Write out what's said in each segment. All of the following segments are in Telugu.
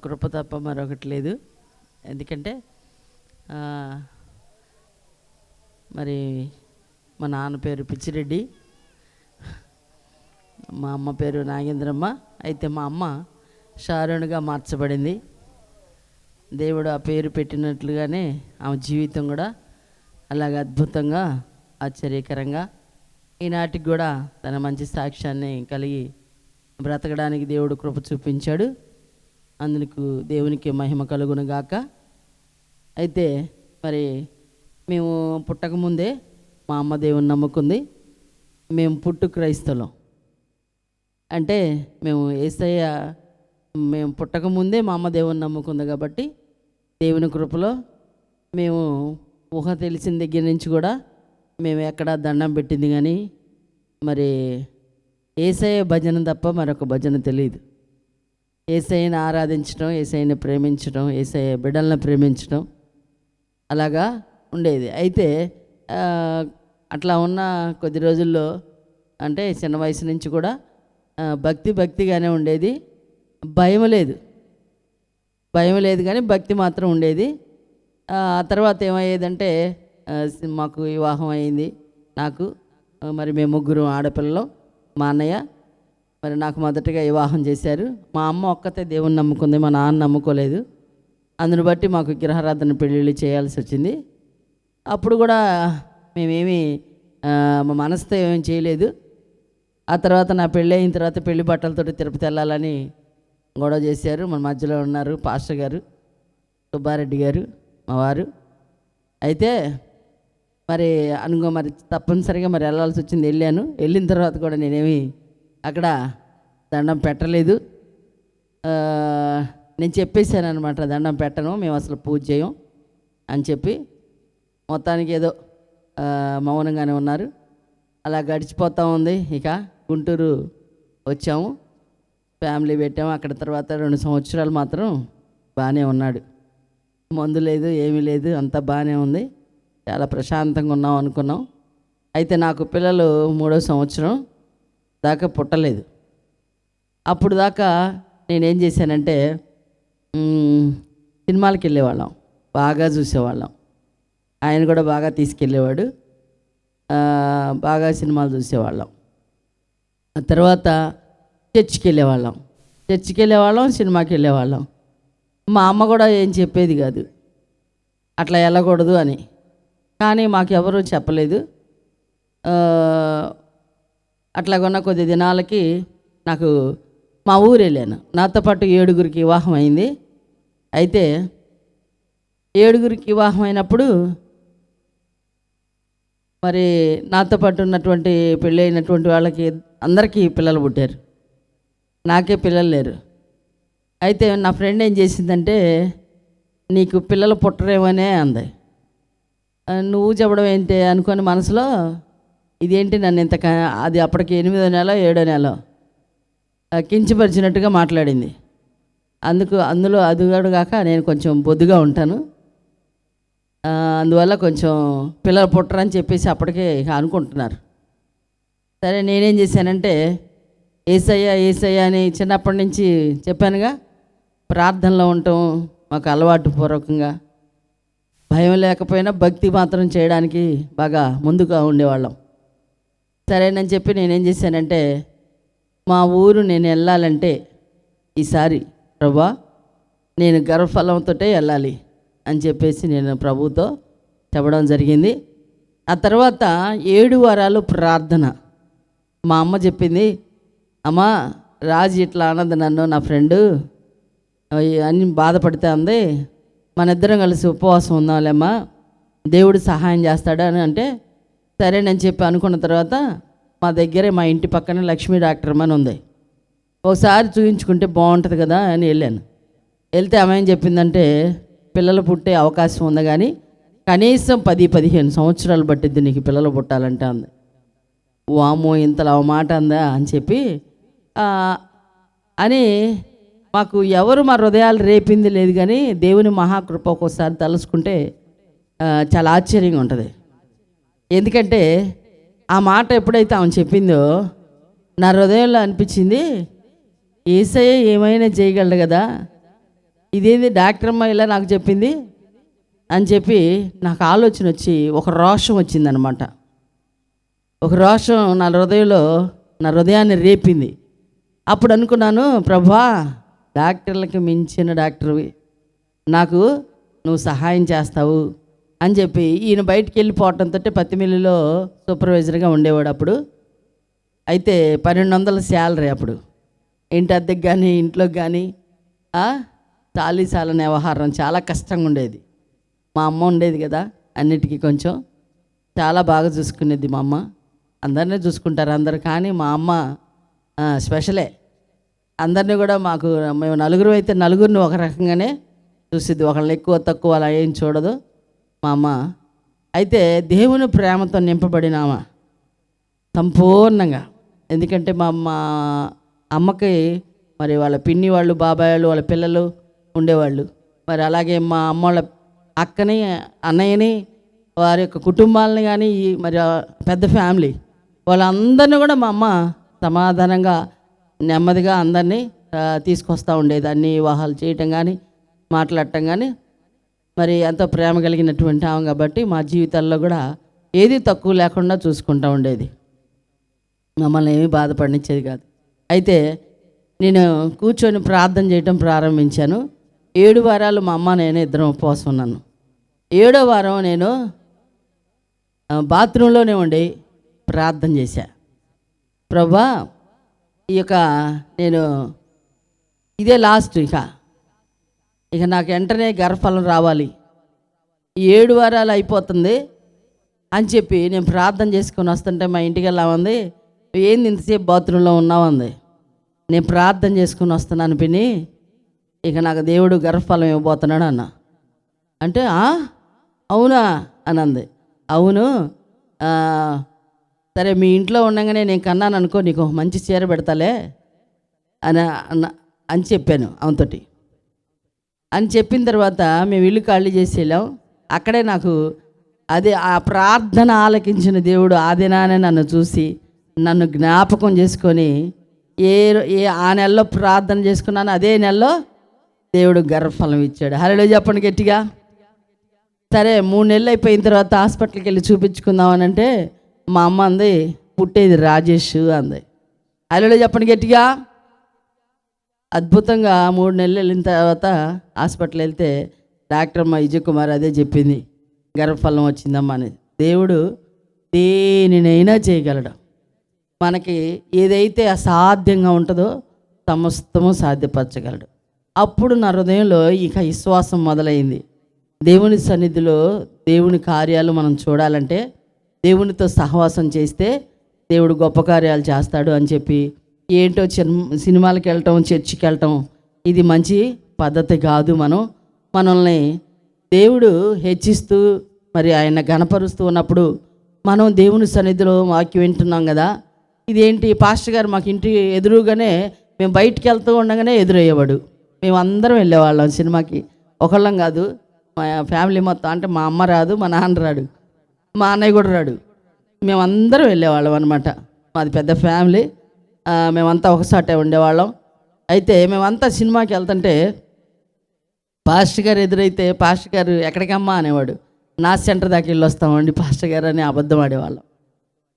కృప తప్ప మరొకటి లేదు. ఎందుకంటే మరి మా నాన్న పేరు పిచ్చిరెడ్డి, మా అమ్మ పేరు నాగేంద్రమ్మ. అయితే మా అమ్మ షారోన్గా మార్చబడింది. దేవుడు ఆ పేరు పెట్టినట్లుగానే ఆమె జీవితం కూడా అలాగ అద్భుతంగా, ఆశ్చర్యకరంగా ఈనాటికి కూడా తన మంచి సాక్ష్యాన్ని కలిగి బ్రతకడానికి దేవుడు కృప చూపించాడు. అందుకు దేవునికి మహిమ కలుగును గాక. అయితే మరి మేము పుట్టకముందే మా అమ్మ దేవుని నమ్ముకుంది. మేము పుట్టు క్రైస్తవులం. అంటే మేము పుట్టకముందే మా అమ్మ దేవుని నమ్ముకుంది కాబట్టి దేవుని కృపలో మేము ఊహ తెలిసిన దగ్గర నుంచి కూడా మేము ఎక్కడ దండం పెట్టింది కానీ మరి యేసయ్య భజన తప్ప మరొక భజన తెలియదు. యేసయ్యని ఆరాధించడం, యేసయ్యని ప్రేమించడం, యేసయ్య బిడ్డలను ప్రేమించడం అలాగా ఉండేది. అయితే అట్లా ఉన్న కొద్ది రోజుల్లో అంటే చిన్న వయసు నుంచి కూడా భక్తిగానే ఉండేది. భయం లేదు కానీ భక్తి మాత్రం ఉండేది. ఆ తర్వాత ఏమయ్యేదంటే మాకు వివాహం అయింది. నాకు మరి మేము ముగ్గురు ఆడపిల్లలు. మా అన్నయ్య మరి నాకు మొదటగా వివాహం చేశారు. మా అమ్మ ఒక్కతే దేవుని నమ్ముకుంది, మా నాన్న నమ్ముకోలేదు. అందుని బట్టి మాకు విగ్రహారాధన పెళ్ళిళ్ళు చేయాల్సి వచ్చింది. అప్పుడు కూడా మేమేమి మా మనసుతో ఏమేమి చేయలేదు. ఆ తర్వాత నా పెళ్ళి అయిన తర్వాత పెళ్లి బట్టలతోటి తిరుపతి వెళ్ళాలని గొడవ చేశారు. మన మధ్యలో ఉన్నారు పాస్టర్ గారు, సుబ్బారెడ్డి గారు, మా వారు. అయితే మరి మరి తప్పనిసరిగా మరి వెళ్ళాల్సి వచ్చింది. వెళ్ళిన తర్వాత కూడా నేనేమి అక్కడ దండం పెట్టలేదు. నేను చెప్పేశాను అనమాట, దండం పెట్టను, మేము అసలు పూజ చేయం అని చెప్పి. మొత్తానికి ఏదో మౌనంగానే ఉన్నారు. అలా గడిచిపోతూ ఉంది. ఇక గుంటూరు వచ్చాము, ఫ్యామిలీ పెట్టాము. అక్కడ తర్వాత 2 సంవత్సరాలు మాత్రం బాగానే ఉన్నాడు. మందు లేదు, ఏమీ లేదు, అంతా బాగానే ఉంది. చాలా ప్రశాంతంగా ఉన్నాం అనుకున్నాం. అయితే నాకు పిల్లలు 3వ సంవత్సరం దాకా పుట్టలేదు. అప్పుడు దాకా నేనేం చేశానంటే సినిమాలకు వెళ్ళేవాళ్ళం, బాగా చూసేవాళ్ళం. ఆయన కూడా బాగా తీసుకెళ్ళేవాడు, బాగా సినిమాలు చూసేవాళ్ళం. ఆ తర్వాత చర్చికి వెళ్ళేవాళ్ళం, సినిమాకి వెళ్ళేవాళ్ళం. మా అమ్మ కూడా ఏం చెప్పేది కాదు అట్లా వెళ్ళకూడదు అని. కానీ మాకెవరూ చెప్పలేదు. అట్లాగొన్న కొద్ది దినాలకి నాకు మా ఊరు వెళ్ళాను. నాతో పాటు 7గురికి వివాహం అయింది. అయితే 7గురికి వివాహం అయినప్పుడు మరి నాతో పాటు ఉన్నటువంటి పెళ్ళి అయినటువంటి వాళ్ళకి అందరికీ పిల్లలు పుట్టారు, నాకే పిల్లలు లేరు. అయితే నా ఫ్రెండ్ ఏం చేసిందంటే, నీకు పిల్లలు పుట్టరేమనే అంది. నువ్వు చెప్పడం ఏంటి అనుకొని మనసులో ఇదేంటి నన్ను ఇంత అది అప్పటికి 8వ నెల 7వ నెల కించపరిచినట్టుగా మాట్లాడింది. అందులో అది కాక నేను కొంచెం బొద్దుగా ఉంటాను, అందువల్ల కొంచెం పిల్లలు పుట్టరని చెప్పేసి అప్పటికే అనుకుంటున్నారు. సరే నేనేం చేశానంటే యేసయ్య అని చిన్నప్పటి నుంచి చెప్పానుగా, ప్రార్థనలో ఉండటం మాకు అలవాటు పూర్వకంగా. భయం లేకపోయినా భక్తి మాత్రం చేయడానికి బాగా ముందుగా ఉండేవాళ్ళం. సరేనని చెప్పి నేనేం చేశానంటే, మా ఊరు నేను వెళ్ళాలంటే ఈసారి ప్రభువా నేను గర్భఫలంతో వెళ్ళాలి అని చెప్పేసి నేను ప్రభువుతో చెప్పడం జరిగింది. ఆ తర్వాత 7 వారాలు ప్రార్థన. మా అమ్మ చెప్పింది, అమ్మా రాజు ఇట్లా అన్నది నన్ను, నా ఫ్రెండు అన్ని బాధపడితే అంది, మన ఇద్దరం కలిసి ఉపవాసం ఉందాంలేమ్మా, దేవుడు సహాయం చేస్తాడా అని అంటే సరేనని చెప్పి అనుకున్న తర్వాత మా దగ్గరే మా ఇంటి పక్కన లక్ష్మీ డాక్టర్ అని ఉంది, ఒకసారి చూపించుకుంటే బాగుంటుంది కదా అని వెళ్ళాను. వెళ్తే ఆమె ఏం చెప్పిందంటే, పిల్లలు పుట్టే అవకాశం ఉంది కానీ కనీసం 10-15 సంవత్సరాలు పట్టిద్ది నీకు పిల్లలు పుట్టాలంటే అంది. వామో ఇంతలా మాట అందా అని చెప్పి అని మాకు ఎవరు మా హృదయాలు రేపింది లేదు. కానీ దేవుని మహాకృప ఒక్కోసారి తలుసుకుంటే చాలా ఆశ్చర్యంగా ఉంటుంది. ఎందుకంటే ఆ మాట ఎప్పుడైతే ఆమె చెప్పిందో నా హృదయంలో అనిపించింది, యేసయ్య ఏమైనా చేయగలడు కదా, ఇదేంది డాక్టర్ అమ్మ ఇలా నాకు చెప్పింది అని చెప్పి నాకు ఆలోచన వచ్చి ఒక రోషం వచ్చిందనమాట. ఒక రోషం నా హృదయాన్ని రేపింది. అప్పుడు అనుకున్నాను, ప్రభా డాక్టర్లకి మించిన డాక్టర్వి, నాకు నువ్వు సహాయం చేస్తావు అని చెప్పి ఈయన బయటికి వెళ్ళిపోవటంతో పత్తిమిల్లిలో సూపర్వైజర్గా ఉండేవాడు అప్పుడు. అయితే 1200 శాలరీ అప్పుడు. ఇంటి అద్దెకి కానీ ఇంట్లోకి కానీ చాలీసాలనే వ్యవహారం చాలా కష్టంగా ఉండేది. మా అమ్మ ఉండేది కదా, అన్నిటికీ కొంచెం చాలా బాగా చూసుకునేది మా అమ్మ. అందరినీ చూసుకుంటారు అందరు, కానీ మా అమ్మ స్పెషలే. అందరినీ కూడా మేము నలుగురు అయితే నలుగురిని ఒక రకంగానే చూసిద్ది, ఒకళ్ళని ఎక్కువ తక్కువ అలా ఏం చూడదు మా అమ్మ. అయితే దేవుని ప్రేమతో నింపబడినామా సంపూర్ణంగా. ఎందుకంటే మా అమ్మకి మరి వాళ్ళ పిన్ని వాళ్ళు, బాబాయ్ వాళ్ళు, వాళ్ళ పిల్లలు ఉండేవాళ్ళు. మరి అలాగే మా అమ్మ వాళ్ళ అక్కని, అన్నయ్యని, వారి యొక్క కుటుంబాలని కానీ మరి పెద్ద ఫ్యామిలీ వాళ్ళందరినీ కూడా మా అమ్మ సమాధానంగా నెమ్మదిగా అందరినీ తీసుకొస్తూ ఉండేది. అన్ని వివాహాలు చేయటం కానీ మాట్లాడటం కానీ మరి ఎంతో ప్రేమ కలిగినటువంటి ఆమె కాబట్టి మా జీవితాల్లో కూడా ఏది తక్కువ లేకుండా చూసుకుంటూ ఉండేది. మమ్మల్ని ఏమీ బాధపడినిచ్చేది కాదు. అయితే నేను కూర్చొని ప్రార్థన చేయటం ప్రారంభించాను. 7 వారాలు మా అమ్మ నేను ఇద్దరం ఉపవాసం ఉన్నాను. 7వ వారం నేను బాత్రూంలోనే ఉండి ప్రార్థన చేశా. ప్రభా నేను ఇదే లాస్ట్, ఇక నాకు వెంటనే గర్భఫలం రావాలి, 7 వారాలు అయిపోతుంది అని చెప్పి నేను ప్రార్థన చేసుకొని వస్తుంటే మా ఇంటికి వెళ్ళామంది. ఏంది ఇంతసేపు బాత్రూంలో ఉన్నామంది. నేను ప్రార్థన చేసుకుని వస్తున్నాను పిన్ని, ఇక నాకు దేవుడు గర్భఫలం ఇవ్వబోతున్నాడు అన్న. అంటే అవునా అని అంది. అవును, సరే మీ ఇంట్లో ఉండగానే నేను కన్నాను అనుకో, నీకు మంచి చీర పెడతాలే అని చెప్పాను ఆమెతోటి. అని చెప్పిన తర్వాత మేము ఇల్లు ఖాళీ చేసి వెళ్ళాం. అక్కడే నాకు ఆ ప్రార్థన ఆలకించిన దేవుడు ఆ దినానే నన్ను చూసి నన్ను జ్ఞాపకం చేసుకొని ఆ నెలలో ప్రార్థన చేసుకున్నాను, అదే నెలలో దేవుడు గర్భఫలం ఇచ్చాడు. హల్లెలూయా చెప్పండి గట్టిగా. సరే 3 నెలలు అయిపోయిన తర్వాత హాస్పిటల్కి వెళ్ళి చూపించుకుందామని అంటే మా అమ్మ అంది, పుట్టేది రాజేష్ అంది. హల్లెలూయా చెప్పండి గట్టిగా. అద్భుతంగా 3 నెలలు వెళ్ళిన తర్వాత హాస్పిటల్ వెళ్తే డాక్టర్ అమ్మ విజయ్ కుమార్ అదే చెప్పింది, గర్భఫలం వచ్చిందమ్మా అని. దేవుడు దేనినైనా చేయగలడు. మనకి ఏదైతే అసాధ్యంగా ఉంటుందో సమస్తము సాధ్యపరచగలడు. అప్పుడు నా హృదయంలో ఇక విశ్వాసం మొదలైంది. దేవుని సన్నిధిలో దేవుని కార్యాలు మనం చూడాలంటే దేవునితో సహవాసం చేస్తే దేవుడు గొప్ప కార్యాలు చేస్తాడు అని చెప్పి, ఏంటో సినిమాలకు వెళ్ళటం, చర్చికి వెళ్ళటం ఇది మంచి పద్ధతి కాదు. మనల్ని దేవుడు హెచ్చిస్తూ మరి ఆయన ఘనపరుస్తూ ఉన్నప్పుడు మనం దేవుని సన్నిధిలో వాక్యం వింటున్నాం కదా, ఇదేంటి పాస్టర్ గారు మాకు ఇంటి ఎదురుగానే మేము బయటికి వెళ్తూ ఉండగానే ఎదురయ్యేవాడు. మేము అందరం వెళ్ళేవాళ్ళం సినిమాకి, ఒకళ్ళం కాదు, మా ఫ్యామిలీ మొత్తం. అంటే మా అమ్మ రాదు, మా నాన్న రాడు, మా అన్నయ్య కూడా రాడు, మేమందరం వెళ్ళేవాళ్ళం అనమాట. మాది పెద్ద ఫ్యామిలీ, మేమంతా ఒకసాటే ఉండేవాళ్ళం. అయితే మేమంతా సినిమాకి వెళ్తుంటే పాస్టర్ గారు ఎదురైతే పాస్టర్ గారు ఎక్కడికమ్మా అనేవాడు. నా సెంటర్ దాకా వెళ్ళి వస్తామండి పాస్టర్ గారు అని అబద్ధం ఆడేవాళ్ళం.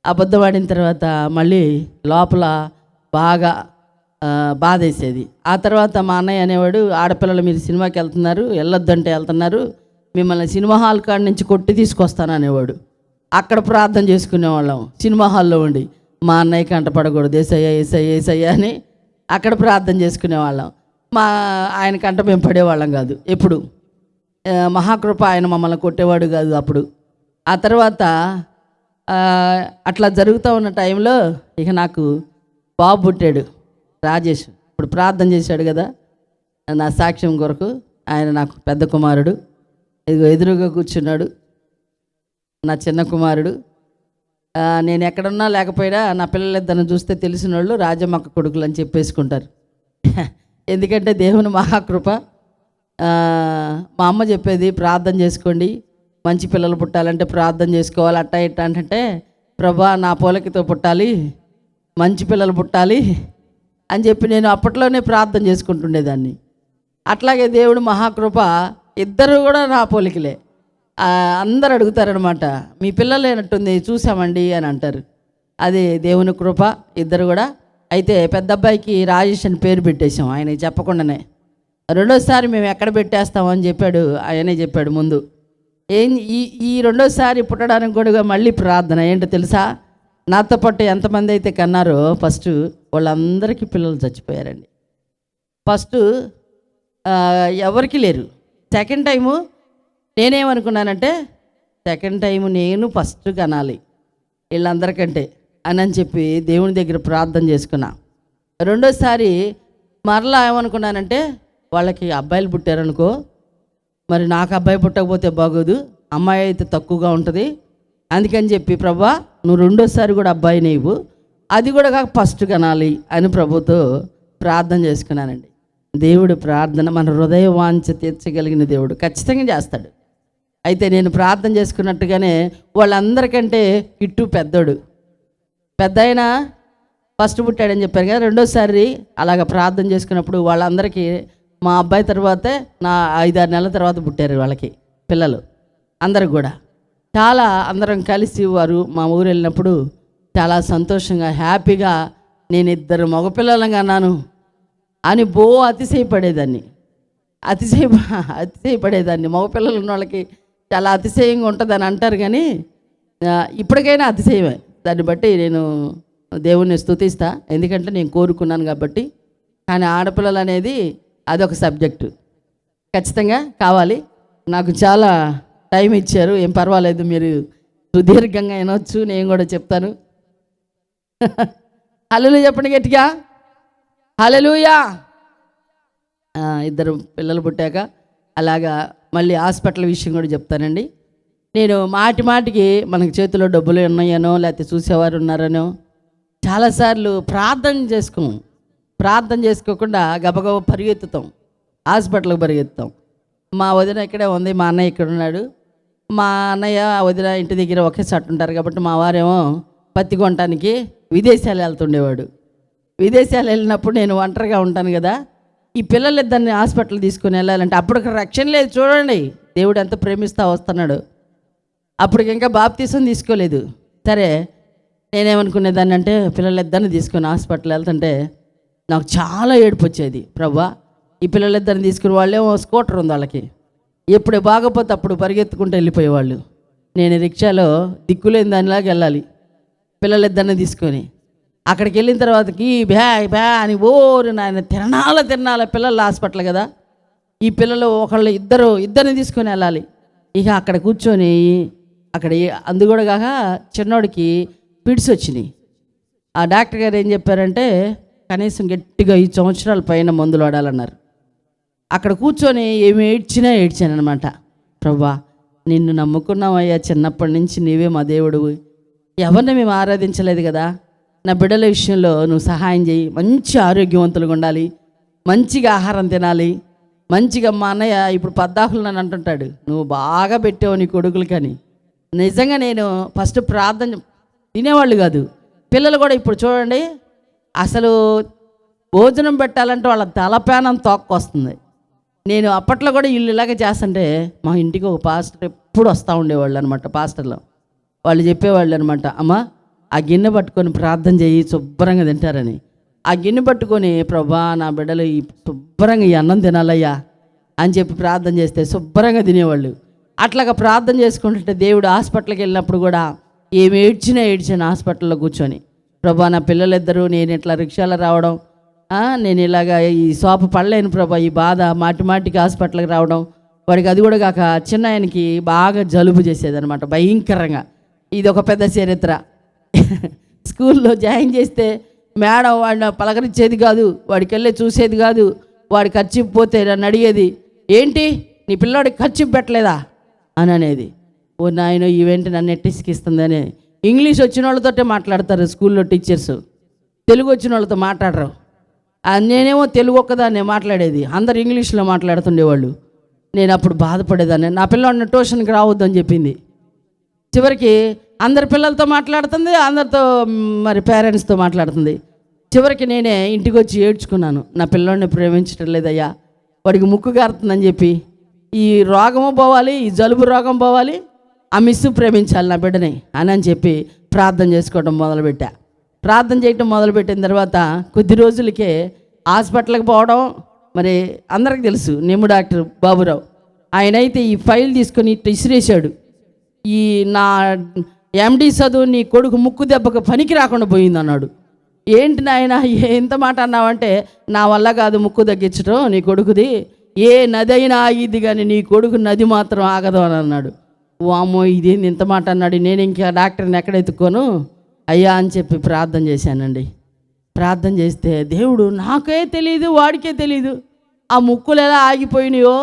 అబద్ధం ఆడిన తర్వాత మళ్ళీ లోపల బాగా బాధ వేసేది. ఆ తర్వాత మా అన్నయ్య అనేవాడు, ఆడపిల్లలు మీరు సినిమాకి వెళ్తున్నారు, వెళ్ళొద్దంటే వెళ్తున్నారు, మిమ్మల్ని సినిమా హాల్ కాడ నుంచి కొట్టి తీసుకొస్తాను అనేవాడు. అక్కడ ప్రార్థన చేసుకునేవాళ్ళం సినిమా హాల్లో ఉండి. మా అన్నయ్య కంటపడకూడదు, ఏసయ్య ఏసయ్య ఏసయ్య అని అక్కడ ప్రార్థన చేసుకునేవాళ్ళం. ఆయన కంట మేము పడేవాళ్ళం కాదు ఎప్పుడు. మహాకృప ఆయన మమ్మల్ని కొట్టేవాడు కాదు అప్పుడు. ఆ తర్వాత అట్లా జరుగుతూ ఉన్న టైంలో ఇక నాకు బాబు పుట్టాడు, రాజేష్. ఇప్పుడు ప్రార్థన చేశాడు కదా నా సాక్ష్యం కొరకు, ఆయన నాకు పెద్ద కుమారుడు. ఇదిగో ఎదురుగా కూర్చున్నాడు నా చిన్న కుమారుడు. నేను ఎక్కడున్నా లేకపోయినా నా పిల్లలిద్దరిని చూస్తే తెలిసిన వాళ్ళు రాజమ్మక్క కొడుకులు అని చెప్పేసుకుంటారు. ఎందుకంటే దేవుని మహాకృప. మా అమ్మ చెప్పేది, ప్రార్థన చేసుకోండి, మంచి పిల్లలు పుట్టాలంటే ప్రార్థన చేసుకోవాలి, అట్టా ఇట్టా అంటే, ప్రభా నా పోలికతో పుట్టాలి, మంచి పిల్లలు పుట్టాలి అని చెప్పి నేను అప్పట్లోనే ప్రార్థన చేసుకుంటుండేదాన్ని. అట్లాగే దేవుడు మహాకృప, ఇద్దరు కూడా నా పోలికలే. అందరు అడుగుతారనమాట, మీ పిల్లలు లేనట్టుంది చూసామండి అని అంటారు. అది దేవుని కృప, ఇద్దరు కూడా. అయితే పెద్ద అబ్బాయికి రాజేష్ అని పేరు పెట్టేశాం ఆయనకి చెప్పకుండానే. రెండోసారి మేము ఎక్కడ పెట్టేస్తామని చెప్పాడు, ఆయనే చెప్పాడు ముందు. ఈ రెండోసారి పుట్టడానికి కూడా మళ్ళీ ప్రార్థన ఏంటో తెలుసా? నాతో పాటు ఎంతమంది అయితే కన్నారో ఫస్ట్ వాళ్ళందరికీ పిల్లలు చచ్చిపోయారండి. ఫస్ట్ ఎవరికి లేరు. సెకండ్ టైము నేనేమనుకున్నానంటే, సెకండ్ టైము నేను ఫస్ట్ కనాలి వీళ్ళందరికంటే అని చెప్పి దేవుని దగ్గర ప్రార్థన చేసుకున్నా. రెండోసారి మరలా ఏమనుకున్నానంటే, వాళ్ళకి అబ్బాయిలు పుట్టారనుకో, మరి నాకు అబ్బాయి పుట్టకపోతే బాగోదు, అమ్మాయి అయితే తక్కువగా ఉంటుంది, అందుకని చెప్పి ప్రభువా నువ్వు రెండోసారి కూడా అబ్బాయి నీవు, అది కూడా కాక ఫస్ట్ కనాలి అని ప్రభుతో ప్రార్థన చేసుకున్నానండి. దేవుడు ప్రార్థన, మన హృదయ వాంఛ తీర్చగలిగిన దేవుడు ఖచ్చితంగా చేస్తాడు. అయితే నేను ప్రార్థన చేసుకున్నట్టుగానే వాళ్ళందరికంటే కిట్టు పెద్ద అయినా ఫస్ట్ పుట్టాడని చెప్పారు కదా. రెండోసారి అలాగ ప్రార్థన చేసుకున్నప్పుడు వాళ్ళందరికీ మా అబ్బాయి తర్వాతే నా 5-6 నెలల తర్వాత పుట్టారు వాళ్ళకి పిల్లలు అందరికి కూడా. చాలా అందరం కలిసి వారు మా ఊరు వెళ్ళినప్పుడు చాలా సంతోషంగా హ్యాపీగా నేను 2 మగపిల్లలంగా అన్నాను అని అతిశయపడేదాన్ని. అతిశయపడేదాన్ని. మగపిల్లలు ఉన్న వాళ్ళకి చాలా అతిశయంగా ఉంటుందని అంటారు, కానీ ఇప్పటికైనా అతిశయమే. దాన్ని బట్టి నేను దేవుణ్ణి స్తుతిస్తా, ఎందుకంటే నేను కోరుకున్నాను కాబట్టి. కానీ ఆడపిల్లలు అనేది అదొక సబ్జెక్టు, ఖచ్చితంగా కావాలి. నాకు చాలా టైం ఇచ్చారు, ఏం పర్వాలేదు, మీరు సుదీర్ఘంగా వినొచ్చు, నేను కూడా చెప్తాను. హల్లెలూయా చెప్పండి గట్టిగా, హల్లెలూయా. 2 పిల్లలు పుట్టాక అలాగా మళ్ళీ హాస్పిటల్ విషయం కూడా చెప్తానండి. నేను మాటికి మనకి చేతిలో డబ్బులు ఉన్నాయనో లేకపోతే చూసేవారు ఉన్నారనో చాలాసార్లు ప్రార్థన చేసుకోకుండా గబగబ పరిగెత్తుతాం, హాస్పిటల్కి పరిగెత్తుతాం. మా వదిన ఇక్కడే ఉంది, మా అన్నయ్య ఇక్కడ ఉన్నాడు. మా అన్నయ్య వదిన ఇంటి దగ్గర ఒకే చట్టు ఉంటారు కాబట్టి మా వారేమో పత్తి కొనటానికి విదేశాలు వెళ్తుండేవాడు. విదేశాలు వెళ్ళినప్పుడు నేను ఒంటరిగా ఉంటాను కదా, ఈ పిల్లలిద్దరిని హాస్పిటల్ తీసుకుని వెళ్ళాలంటే అప్పటికి రక్షణ లేదు. చూడండి దేవుడు ఎంత ప్రేమిస్తా వస్తున్నాడు. అప్పటికి ఇంకా బాప్తీసం తీసుకోలేదు. సరే నేనేమనుకునేదాన్ని అంటే, పిల్లలిద్దరిని తీసుకొని హాస్పిటల్ వెళ్తుంటే నాకు చాలా ఏడుపు వచ్చేది. ప్రభువా ఈ పిల్లలిద్దరిని తీసుకుని, వాళ్ళేమో స్కూటర్ ఉంది వాళ్ళకి, ఎప్పుడు బాగపోతే అప్పుడు పరిగెత్తుకుంటూ వెళ్ళిపోయేవాళ్ళు. నేను రిక్షాలో దిక్కులేని దానిలాగా వెళ్ళాలి పిల్లలిద్దరిని తీసుకొని. అక్కడికి వెళ్ళిన తర్వాతకి బ్యా అని ఓరు నాయన తిరణాల పిల్లలు హాస్పిటల్ కదా, ఈ పిల్లలు ఇద్దరిని తీసుకొని వెళ్ళాలి. ఇక అక్కడ కూర్చొని అక్కడ అందుకూడా కాక చిన్నోడికి పిడిసి వచ్చినాయి. ఆ డాక్టర్ గారు ఏం చెప్పారంటే, కనీసం గట్టిగా 5 సంవత్సరాల పైన మందులు వాడాలన్నారు. అక్కడ కూర్చొని ఏమి ఏడ్చాను అనమాట. ప్రభువా నిన్ను నమ్ముకున్నామయ్యా, చిన్నప్పటి నుంచి నీవే మా దేవుడు, ఎవరిని మేము ఆరాధించలేదు కదా, నా బిడ్డల విషయంలో నువ్వు సహాయం చేయి, మంచి ఆరోగ్యవంతులుగా ఉండాలి, మంచిగా ఆహారం తినాలి, మంచిగా. మా అన్నయ్య ఇప్పుడు పద్దాకులు నన్ను అంటుంటాడు, నువ్వు బాగా పెట్టావు నీ కొడుకులు. కానీ నిజంగా నేను ఫస్ట్ ప్రార్థన తినేవాళ్ళు కాదు, పిల్లలు కూడా ఇప్పుడు చూడండి అసలు భోజనం పెట్టాలంటే వాళ్ళ తలపేనం తోక్కొస్తుంది. నేను అప్పట్లో కూడా వీళ్ళు ఇలాగే చేస్తుంటే మా ఇంటికి ఒక పాస్టర్ ఎప్పుడు వస్తూ ఉండేవాళ్ళు అనమాట. పాస్టర్లో వాళ్ళు చెప్పేవాళ్ళు అనమాట, అమ్మ ఆ గిన్నె పట్టుకొని ప్రార్థన చేయి శుభ్రంగా తింటారని. ఆ గిన్నె పట్టుకొని ప్రభా నా బిడ్డలు ఈ శుభ్రంగా ఈ అన్నం తినాలయ్యా అని చెప్పి ప్రార్థన చేస్తే శుభ్రంగా తినేవాళ్ళు. అట్లాగా ప్రార్థన చేసుకుంటుంటే దేవుడు హాస్పిటల్కి వెళ్ళినప్పుడు కూడా ఏమి ఏడ్చాను హాస్పిటల్లో కూర్చొని. ప్రభా నా పిల్లలిద్దరూ నేను ఇట్లా రిక్షాలో రావడం, నేను ఇలాగా ఈ సోప పడలేను ప్రభా, ఈ బాధ మాటికి హాస్పిటల్కి రావడం. వాడికి అది కూడా కాక చిన్న ఆయనకి బాగా జలుబు చేసేదనమాట భయంకరంగా. ఇది ఒక పెద్ద చరిత్ర. స్కూల్లో జాయిన్ చేస్తే మేడం వాడిని పలకరించేది కాదు, వాడికి వెళ్ళి చూసేది కాదు. వాడి ఖర్చు పోతే నన్ను అడిగేది, ఏంటి నీ పిల్లోడికి ఖర్చు పెట్టలేదా అని అనేది. ఓ నాయన ఈవెంట్ నన్ను ఎట్టిసికిస్తుందని. ఇంగ్లీష్ వచ్చిన వాళ్ళతోటే మాట్లాడతారు స్కూల్లో టీచర్స్, తెలుగు వచ్చిన వాళ్ళతో మాట్లాడరు. నేనేమో తెలుగు ఒక్కదాన్నే మాట్లాడేది, అందరు ఇంగ్లీష్లో మాట్లాడుతుండేవాళ్ళు. నేను అప్పుడు బాధపడేదాన్ని. నా పిల్లవాడిని ట్యూషన్కి రావద్దని చెప్పింది. చివరికి అందరి పిల్లలతో మాట్లాడుతుంది, అందరితో మరి పేరెంట్స్తో మాట్లాడుతుంది. చివరికి నేనే ఇంటికి వచ్చి ఏడ్చుకున్నాను, నా పిల్లోడిని ప్రేమించడం లేదయ్యా, వాడికి ముక్కు గారుతుందని చెప్పి ఈ రోగము పోవాలి, ఈ జలుబు రోగం పోవాలి, ఆ మిస్సు ప్రేమించాలి నా బిడ్డని అని చెప్పి ప్రార్థన చేసుకోవడం మొదలుపెట్టా. ప్రార్థన చేయటం మొదలుపెట్టిన తర్వాత కొద్ది రోజులకే హాస్పిటల్కి పోవడం. మరి అందరికి తెలుసు నిమ్ము డాక్టర్ బాబురావు, ఆయనైతే ఈ ఫైల్ తీసుకొని ఇట్లా ఇసిరేశాడు. ఈ నా ఎండి చదువు నీ కొడుకు ముక్కు దెబ్బకు పనికి రాకుండా పోయింది అన్నాడు. ఏంటి నాయన ఎంత మాట అన్నావంటే, నా వల్ల కాదు ముక్కు తగ్గించడం నీ కొడుకుది, ఏ నది అయినా ఆగిద్ది కానీ నీ కొడుకు నది మాత్రం ఆగదు అని అన్నాడు. వామ్మో ఇదేంది ఇంత మాట అన్నాడు. నేను ఇంకా డాక్టర్ని ఎక్కడ ఎత్తుక్కోను అయ్యా అని చెప్పి ప్రార్థన చేశానండి. ప్రార్థన చేస్తే దేవుడు నాకే తెలియదు, వాడికే తెలియదు ఆ ముక్కులు ఎలా ఆగిపోయినాయో.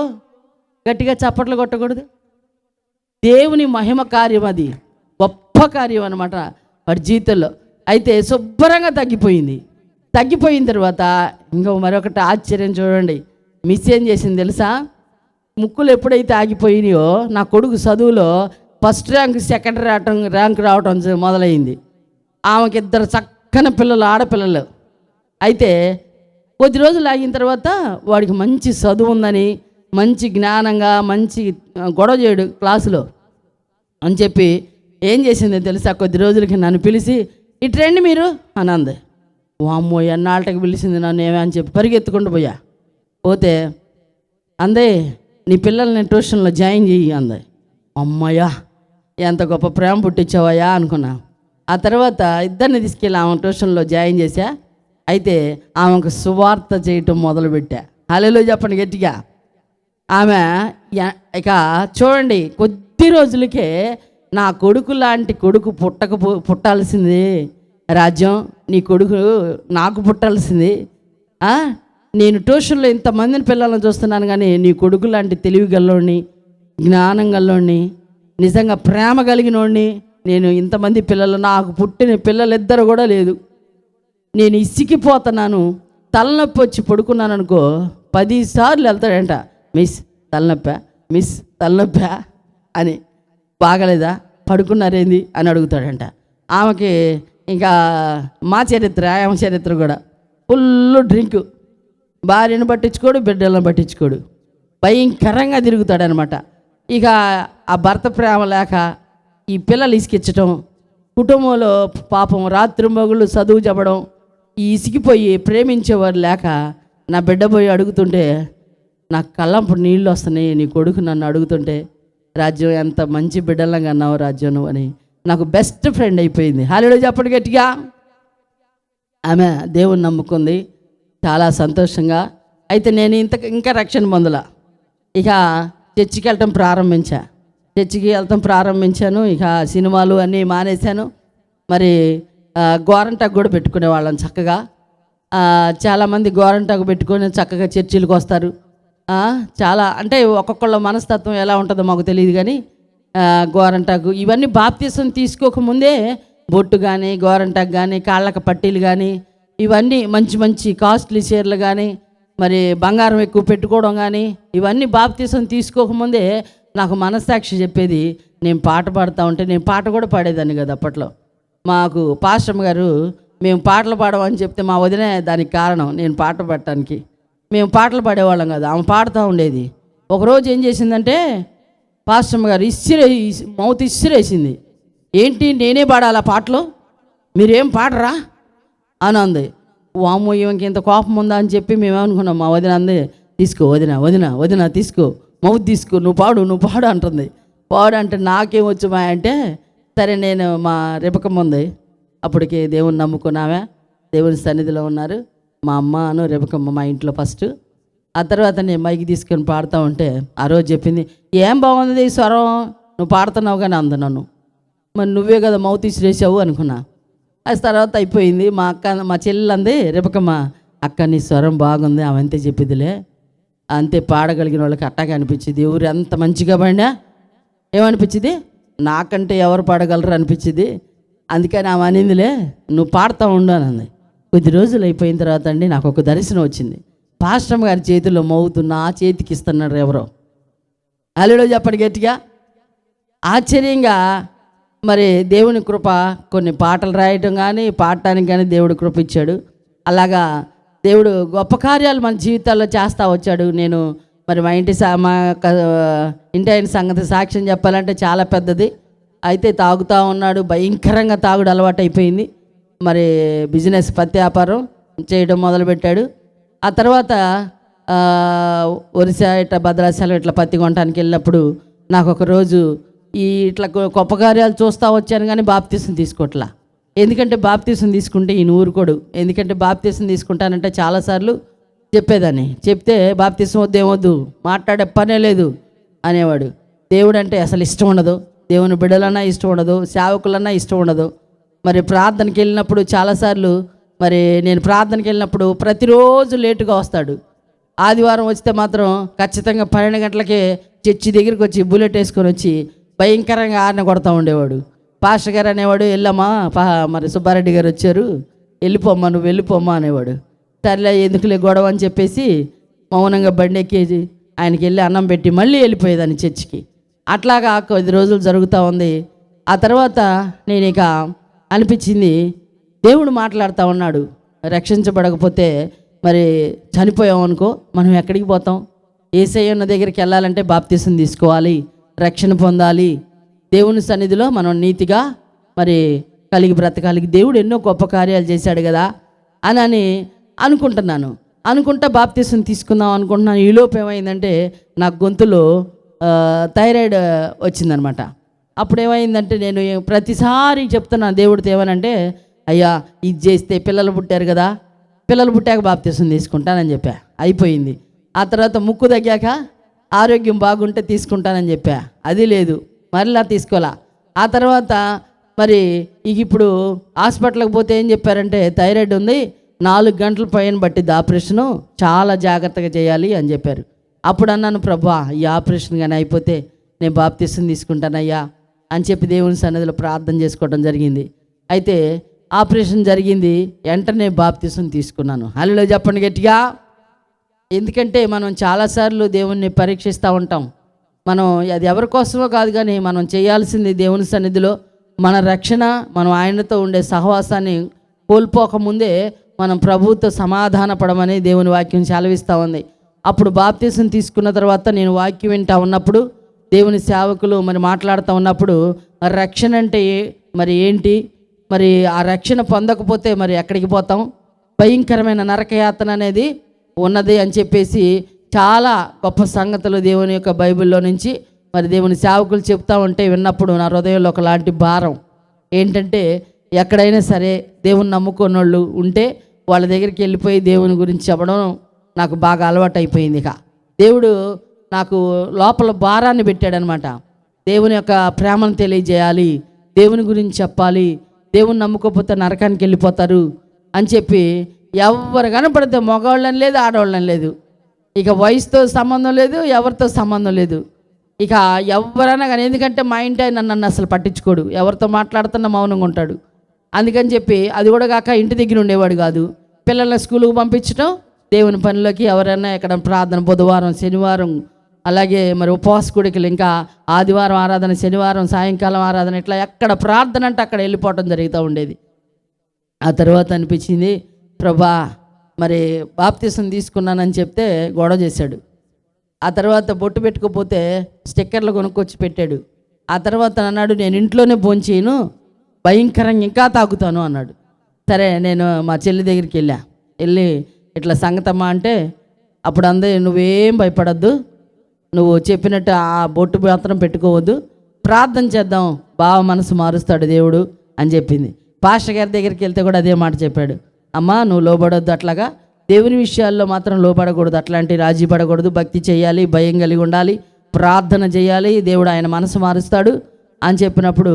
గట్టిగా చప్పట్లు కొట్టకూడదు. దేవుని మహిమ కార్యం, అది గొప్ప కార్యం అన్నమాట వాడి జీవితంలో. అయితే శుభ్రంగా తగ్గిపోయింది. తగ్గిపోయిన తర్వాత ఇంకా మరొకటి ఆశ్చర్యం చూడండి. మిస్ ఏం చేసింది తెలుసా? ముక్కులు ఎప్పుడైతే ఆగిపోయినాయో నా కొడుకు చదువులో ఫస్ట్ ర్యాంక్, సెకండ్ ర్యాంక్ రావటం మొదలైంది. ఆమెకి 2 చక్కని పిల్లలు, ఆడపిల్లలు. అయితే కొద్ది రోజులు ఆగిన తర్వాత వాడికి మంచి చదువు ఉందని, మంచి జ్ఞానంగా, మంచి గొడవ చేయడు క్లాసులో అని చెప్పి ఏం చేసింది తెలుసా? కొద్ది రోజులకి నన్ను పిలిచి ఇటు రండి మీరు అని అంది. వామ్మో ఎన్నాళ్ళకి పిలిచింది నన్ను ఏమే అని చెప్పి పరిగెత్తుకుంటూ పోతే అందే నీ పిల్లల్ని ట్యూషన్లో జాయిన్ చెయ్యి అంది. అమ్మయ్యా ఎంత గొప్ప ప్రేమ పుట్టించావయ్యా అనుకున్నా. ఆ తర్వాత ఇద్దరిని తీసుకెళ్ళి ఆమె ట్యూషన్లో జాయిన్ చేశా. అయితే ఆమెకు సువార్త చేయటం మొదలుపెట్టా. హల్లెలూయా చెప్పండి గట్టిగా. ఆమె ఇక చూడండి, కొద్ది రోజులకే నా కొడుకు లాంటి కొడుకు పుట్టాల్సింది రాజ్యం, నీ కొడుకు నాకు పుట్టాల్సింది. నేను ట్యూషన్లో ఇంతమందిని పిల్లలను చూస్తున్నాను కానీ నీ కొడుకు లాంటి తెలివి గల్లోని, జ్ఞానం గల్లోని, నిజంగా ప్రేమ కలిగినోడిని నేను ఇంతమంది పిల్లలు, నాకు పుట్టిన పిల్లలు 2 కూడా లేదు. నేను ఇసికిపోతున్నాను, తలనొప్పి వచ్చి పడుకున్నాను అనుకో 10 సార్లు వెళ్తాడంట, మిస్ తలనొప్పా, మిస్ తలనొప్పా అని. బాగలేదా, పడుకున్నారేంది అని అడుగుతాడంట. ఆమెకి ఇంకా మా చరిత్ర, ఆమె చరిత్ర కూడా ఫుల్ డ్రింకు. భార్యను పట్టించుకోడు, బిడ్డలను పట్టించుకోడు, భయంకరంగా తిరుగుతాడనమాట. ఇక ఆ భర్త ప్రేమ లేక ఈ పిల్లలు ఇసికిచ్చటం, కుటుంబంలో పాపం రాత్రింబగళ్ళు చదువు చెప్పడం, ఈ ఇసికిపోయి ప్రేమించేవారు లేక నా బిడ్డ పోయి అడుగుతుంటే నాకు కళ్ళంప్పుడు నీళ్ళు వస్తున్నాయి. నీ కొడుకు నన్ను అడుగుతుంటే, రాజ్యం ఎంత మంచి బిడ్డలంగా అన్నావు రాజ్యం నువ్వు అని నాకు బెస్ట్ ఫ్రెండ్ అయిపోయింది. హల్లెలూయా చెప్పండి గట్టిగా. ఆమె దేవుని నమ్ముకుంది చాలా సంతోషంగా. అయితే నేను ఇంకా రక్షణ పొందల. ఇక చర్చికి వెళ్ళటం ప్రారంభించాను. ఇక సినిమాలు అన్నీ మానేశాను. మరి గోరంటాకు కూడా పెట్టుకునేవాళ్ళం చక్కగా. చాలామంది గోరంటాకు పెట్టుకొని చక్కగా చర్చిలకు వస్తారు. చాలా అంటే ఒక్కొక్కళ్ళ మనస్తత్వం ఎలా ఉంటుందో మాకు తెలియదు కానీ గోరంటాకు ఇవన్నీ బాప్తీసం తీసుకోకముందే బొట్టు కానీ, గోరంటాకు కానీ, కాళ్ళకు పట్టీలు కానీ, ఇవన్నీ మంచి మంచి కాస్ట్లీ చీరలు కానీ, మరి బంగారం ఎక్కువ పెట్టుకోవడం కానీ, ఇవన్నీ బాప్తీసం తీసుకోకముందే నాకు మనస్సాక్షి చెప్పేది. నేను పాట పాడుతూ ఉంటే, నేను పాట కూడా పాడేదాన్ని కదా అప్పట్లో. మాకు పాస్టమ్ గారు మేము పాటలు పాడమని చెప్తే మా వదిన దానికి కారణం, నేను పాట పాడటానికి. మేము పాటలు పాడేవాళ్ళం కదా, ఆమె పాడుతూ ఉండేది. ఒకరోజు ఏం చేసిందంటే పాస్టమ్ గారు మౌత్ ఇసిరేసింది. ఏంటి నేనే పాడాలా పాటలు, మీరేం పాడరా అని అంది. వామ్మో ఈమెకి ఇంత కోపం ఉందా అని చెప్పి మేమేమనుకున్నాం. మా వదిన అంది, తీసుకో వదిన వదిన వదిన తీసుకో, మౌత్ తీసుకో, నువ్వు పాడు అంటుంది. పాడు అంటే నాకేం వచ్చు మా అంటే, సరే నేను మా రిపకమ్మ ఉంది అప్పటికి దేవుని నమ్ముకున్నామే, దేవుని సన్నిధిలో ఉన్నారు. మా అమ్మను రిపకమ్మ మా ఇంట్లో ఫస్ట్. ఆ తర్వాత నేను మైకి తీసుకొని పాడుతూ ఉంటే ఆ రోజు చెప్పింది, ఏం బాగుంది ఈ స్వరం, నువ్వు పాడుతున్నావు కానీ అంది నన్ను. మరి నువ్వే కదా మౌత్ ఇసిరేసావు అనుకున్నా. ఆ తర్వాత అయిపోయింది. మా చెల్లెలు అంది, రిపకమ్మ అక్క నీ స్వరం బాగుంది, ఆమె అంతే చెప్పిదిలే, అంతే పాడగలిగిన వాళ్ళకి అట్టాగా అనిపించింది. ఎవరు ఎంత మంచిగా పాడినా ఏమనిపించింది, నాకంటే ఎవరు పాడగలరు అనిపించింది. అందుకని ఆమె అనిందిలే, నువ్వు పాడుతూ ఉండు అని అంది. కొద్ది రోజులు అయిపోయిన తర్వాత అండి నాకు ఒక దర్శనం వచ్చింది. పాస్టమ్ గారి చేతిలో మౌతు నా చేతికి ఇస్తున్నాడు ఎవరో. హల్లెలూయా చెప్పండి గట్టిగా. ఆశ్చర్యంగా మరి దేవుని కృప, కొన్ని పాటలు రాయటం కానీ పాడటానికి కానీ దేవుడు కృప ఇచ్చాడు. అలాగా దేవుడు గొప్ప కార్యాలు మన జీవితాల్లో చేస్తూ వచ్చాడు. నేను మరి మా ఇంటి ఆయన సంగతి సాక్ష్యం చెప్పాలంటే చాలా పెద్దది. అయితే తాగుతూ ఉన్నాడు, భయంకరంగా తాగుడు అలవాటు అయిపోయింది. మరి బిజినెస్ పత్తి వ్యాపారం చేయడం మొదలుపెట్టాడు. ఆ తర్వాత ఒరిస్సా ఇట్లా భద్రాచలం ఇట్లా పత్తి కొనడానికి వెళ్ళినప్పుడు నాకు ఒకరోజు ఇట్లా గొప్ప కార్యాలు చూస్తూ వచ్చాను, కానీ బాప్తీసం తీసుకోవట్లా. ఎందుకంటే బాప్తీసం తీసుకుంటే ఈయన ఊరుకోడు. ఎందుకంటే బాప్తీసం తీసుకుంటానంటే చాలాసార్లు చెప్పేదాన్ని, చెప్తే బాప్తీసం వద్దు, ఏమొద్దు, మాట్లాడే పనే లేదు అనేవాడు. దేవుడు అంటే అసలు ఇష్టం ఉండదు, దేవుని బిడ్డలన్నా ఇష్టం ఉండదు, సేవకులన్నా ఇష్టం ఉండదు. మరి ప్రార్థనకి వెళ్ళినప్పుడు చాలాసార్లు మరి నేను ప్రార్థనకి వెళ్ళినప్పుడు ప్రతిరోజు లేటుగా వస్తాడు. ఆదివారం వస్తే మాత్రం ఖచ్చితంగా 12 గంటలకే చర్చి దగ్గరికి వచ్చి బుల్లెట్ వేసుకొని వచ్చి భయంకరంగా ఆరన కొడతా ఉండేవాడు. పాస్టర్ గారు అనేవాడు, వెళ్ళమ్మా మరి సుబ్బారెడ్డి గారు వచ్చారు, వెళ్ళిపోమ్మా, నువ్వు వెళ్ళిపోమ్మా అనేవాడు. సర్లే ఎందుకులే గొడవ అని చెప్పేసి మౌనంగా బండి ఎక్కేసి ఆయనకి వెళ్ళి అన్నం పెట్టి మళ్ళీ వెళ్ళిపోయేదాన్ని చర్చికి. అట్లాగా 10 రోజులు జరుగుతూ ఉంది. ఆ తర్వాత నేను ఇక అనిపించింది, దేవుడు మాట్లాడుతూ ఉన్నాడు, రక్షించబడకపోతే మరి చనిపోయాం అనుకో, మనం ఎక్కడికి పోతాం? యేసయ్య ఉన్న దగ్గరికి వెళ్ళాలంటే బాప్తీసం తీసుకోవాలి, రక్షణ పొందాలి, దేవుని సన్నిధిలో మనం నీతిగా మరి కలిగి బ్రతకాలి. దేవుడు ఎన్నో గొప్ప కార్యాలు చేశాడు కదా అని అనుకుంటా బాప్తీసం తీసుకుందాం అనుకుంటున్నాను. ఈలోపు ఏమైందంటే నాకు గొంతులో థైరాయిడ్ వచ్చిందనమాట. అప్పుడు ఏమైందంటే నేను ప్రతిసారి చెప్తున్నాను దేవుడితో, ఏమనంటే అయ్యా ఇది చేస్తే పిల్లలు పుట్టారు కదా, పిల్లలు పుట్టాక బాప్తీసం తీసుకుంటానని చెప్పా, అయిపోయింది. ఆ తర్వాత ముక్కు తగ్గాక ఆరోగ్యం బాగుంటే తీసుకుంటానని చెప్పా, అది లేదు, మరలా తీసుకోవాలా. ఆ తర్వాత మరి ఇప్పుడు హాస్పిటల్కి పోతే ఏం చెప్పారంటే థైరాయిడ్ ఉంది, 4 గంటల పైన బట్టిద్ది ఆపరేషను, చాలా జాగ్రత్తగా చేయాలి అని చెప్పారు. అప్పుడు అన్నాను, ప్రభా ఈ ఆపరేషన్ కానీ అయిపోతే నేను బాప్తీసం తీసుకుంటానయ్యా అని చెప్పి దేవుని సన్నిధిలో ప్రార్థన చేసుకోవడం జరిగింది. అయితే ఆపరేషన్ జరిగింది, వెంటనే బాప్తీసం తీసుకున్నాను. హల్లెలూయా చెప్పండి గట్టిగా. ఎందుకంటే మనం చాలాసార్లు దేవుణ్ణి పరీక్షిస్తూ ఉంటాం. మనం అది ఎవరి కోసమో కాదు, కానీ మనం చేయాల్సింది దేవుని సన్నిధిలో మన రక్షణ, మనం ఆయనతో ఉండే సహవాసాన్ని కోల్పోకముందే మనం ప్రభువుతో సమాధాన పడమని దేవుని వాక్యం సెలవిస్తూ ఉంది. అప్పుడు బాప్తీసం తీసుకున్న తర్వాత నేను వాక్యం వింటూ ఉన్నప్పుడు, దేవుని సేవకులు మరి మాట్లాడుతూ ఉన్నప్పుడు, రక్షణ అంటే మరి ఏంటి, మరి ఆ రక్షణ పొందకపోతే మరి ఎక్కడికి పోతాం, భయంకరమైన నరకయాతన అనేది ఉన్నది అని చెప్పేసి చాలా గొప్ప సంగతులు దేవుని యొక్క బైబిల్లో నుంచి మరి దేవుని సేవకులు చెప్తా ఉంటే విన్నప్పుడు నా హృదయంలో ఒకలాంటి భారం ఏంటంటే, ఎక్కడైనా సరే దేవుని నమ్ముకున్న వాళ్ళు ఉంటే వాళ్ళ దగ్గరికి వెళ్ళిపోయి దేవుని గురించి చెప్పడం నాకు బాగా అలవాటు అయిపోయింది. ఇక దేవుడు నాకు లోపల భారాన్ని పెట్టాడనమాట. దేవుని యొక్క ప్రేమను తెలియజేయాలి, దేవుని గురించి చెప్పాలి, దేవుని నమ్ముకోకపోతే నరకానికి వెళ్ళిపోతారు అని చెప్పి ఎవరు కనపడితే మగవాళ్ళని లేదు, ఆడవాళ్ళని లేదు, ఇక వయసుతో సంబంధం లేదు, ఎవరితో సంబంధం లేదు, ఇక ఎవరైనా కానీ. ఎందుకంటే మా ఇంటి ఆయన నన్ను అసలు పట్టించుకోడు, ఎవరితో మాట్లాడుతున్నా మౌనంగా ఉంటాడు. అందుకని చెప్పి అది కూడా కాక ఇంటి దగ్గర ఉండేవాడు కాదు. పిల్లల్ని స్కూల్కి పంపించడం, దేవుని పనిలోకి ఎవరైనా ఎక్కడ ప్రార్థన బుధవారం శనివారం, అలాగే మరి ఉపవాస కూడికలు, ఇంకా ఆదివారం ఆరాధన, శనివారం సాయంకాలం ఆరాధన, ఇట్లా ఎక్కడ ప్రార్థన అంటే అక్కడ వెళ్ళిపోవటం జరుగుతూ ఉండేది. ఆ తర్వాత అనిపించింది, ప్రభా మరి బాప్తీసం తీసుకున్నానని చెప్తే గొడవ చేశాడు. ఆ తర్వాత బొట్టు పెట్టుకోపోతే స్టిక్కర్లు కొనుక్కొచ్చి పెట్టాడు. ఆ తర్వాత అన్నాడు, నేను ఇంట్లోనే భోంచేయను, భయంకరంగా ఇంకా తాగుతాను అన్నాడు. సరే నేను మా చెల్లి దగ్గరికి వెళ్ళి ఇట్లా సంగతమ్మా అంటే, అప్పుడు అందే నువ్వేం భయపడద్దు, నువ్వు చెప్పినట్టు ఆ బొట్టు మాత్రం పెట్టుకోవద్దు, ప్రార్థన చేద్దాం, బావ మనసు మారుస్తాడు దేవుడు అని చెప్పింది. పాస్టర్ గారి దగ్గరికి వెళ్తే కూడా అదే మాట చెప్పాడు, అమ్మా నువ్వు లోబడొద్దు, అట్లాగా దేవుని విషయాల్లో మాత్రం లోపడకూడదు, అట్లాంటి రాజీ పడకూడదు, భక్తి చేయాలి, భయం కలిగి ఉండాలి, ప్రార్థన చేయాలి, దేవుడు ఆయన మనసు మారుస్తాడు అని చెప్పినప్పుడు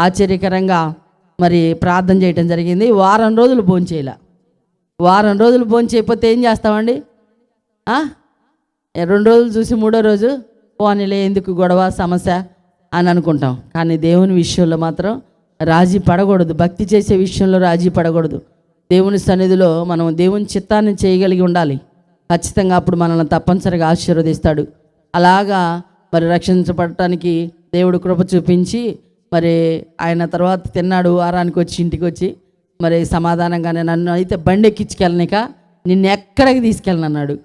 ఆశ్చర్యకరంగా మరి ప్రార్థన చేయటం జరిగింది. వారం రోజులు భోంచేయాల. వారం రోజులు భోంచేయకపోతే ఏం చేస్తామండి? 2 రోజులు చూసి 3వ రోజు పోనీలే ఎందుకు గొడవ సమస్య అని అనుకుంటాం. కానీ దేవుని విషయంలో మాత్రం రాజీ పడకూడదు, భక్తి చేసే విషయంలో రాజీ పడకూడదు. దేవుని సన్నిధిలో మనం దేవుని చిత్తాన్ని చేయగలిగి ఉండాలి. ఖచ్చితంగా అప్పుడు మనల్ని తప్పనిసరిగా ఆశీర్వదిస్తాడు. అలాగా మరి రక్షించబడటానికి దేవుడు కృప చూపించి మరి ఆయన తర్వాత తిన్నాడు. వారానికి వచ్చి ఇంటికి వచ్చి మరి సమాధానంగానే నన్ను అయితే బండి ఎక్కించుకెళ్ళనిక నిన్ను ఎక్కడికి తీసుకెళ్ళను అన్నాడు.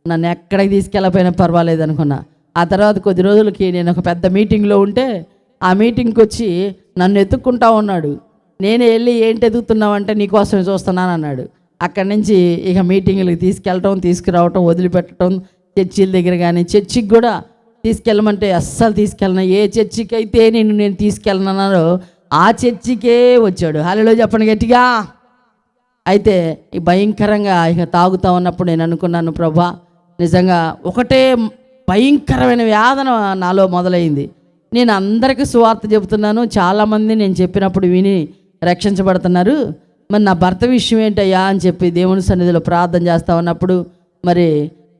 నన్ను ఎక్కడికి తీసుకెళ్ళకపోయినా పర్వాలేదు అనుకున్నా. ఆ తర్వాత కొద్ది రోజులకి నేను ఒక పెద్ద మీటింగ్లో ఉంటే ఆ మీటింగ్కి వచ్చి నన్ను ఎత్తుక్కుంటా ఉన్నాడు. నేనే వెళ్ళి ఏంటి ఎదుగుతున్నావంటే నీకోసమే చూస్తున్నాను అన్నాడు. అక్కడి నుంచి ఇక మీటింగ్లకు తీసుకెళ్ళటం, తీసుకురావటం, వదిలిపెట్టడం, చర్చిల దగ్గర కానీ చర్చికి కూడా తీసుకెళ్ళమంటే అస్సలు తీసుకెళ్ళను. ఏ చర్చికి అయితే నేను తీసుకెళ్ళనన్నారో ఆ చర్చికే వచ్చాడు. హల్లెలూయా చెప్పండి గట్టిగా. అయితే ఈ భయంకరంగా ఇక తాగుతూ ఉన్నప్పుడు నేను అనుకున్నాను, ప్రభా నిజంగా ఒకటే భయంకరమైన వేదన నాలో మొదలైంది. నేను అందరికీ సువార్త చెబుతున్నాను, చాలామంది నేను చెప్పినప్పుడు విని రక్షించబడుతున్నారు, మరి నా భర్త విషయం ఏంటయ్యా అని చెప్పి దేవుని సన్నిధిలో ప్రార్థన చేస్తూ ఉన్నప్పుడు, మరి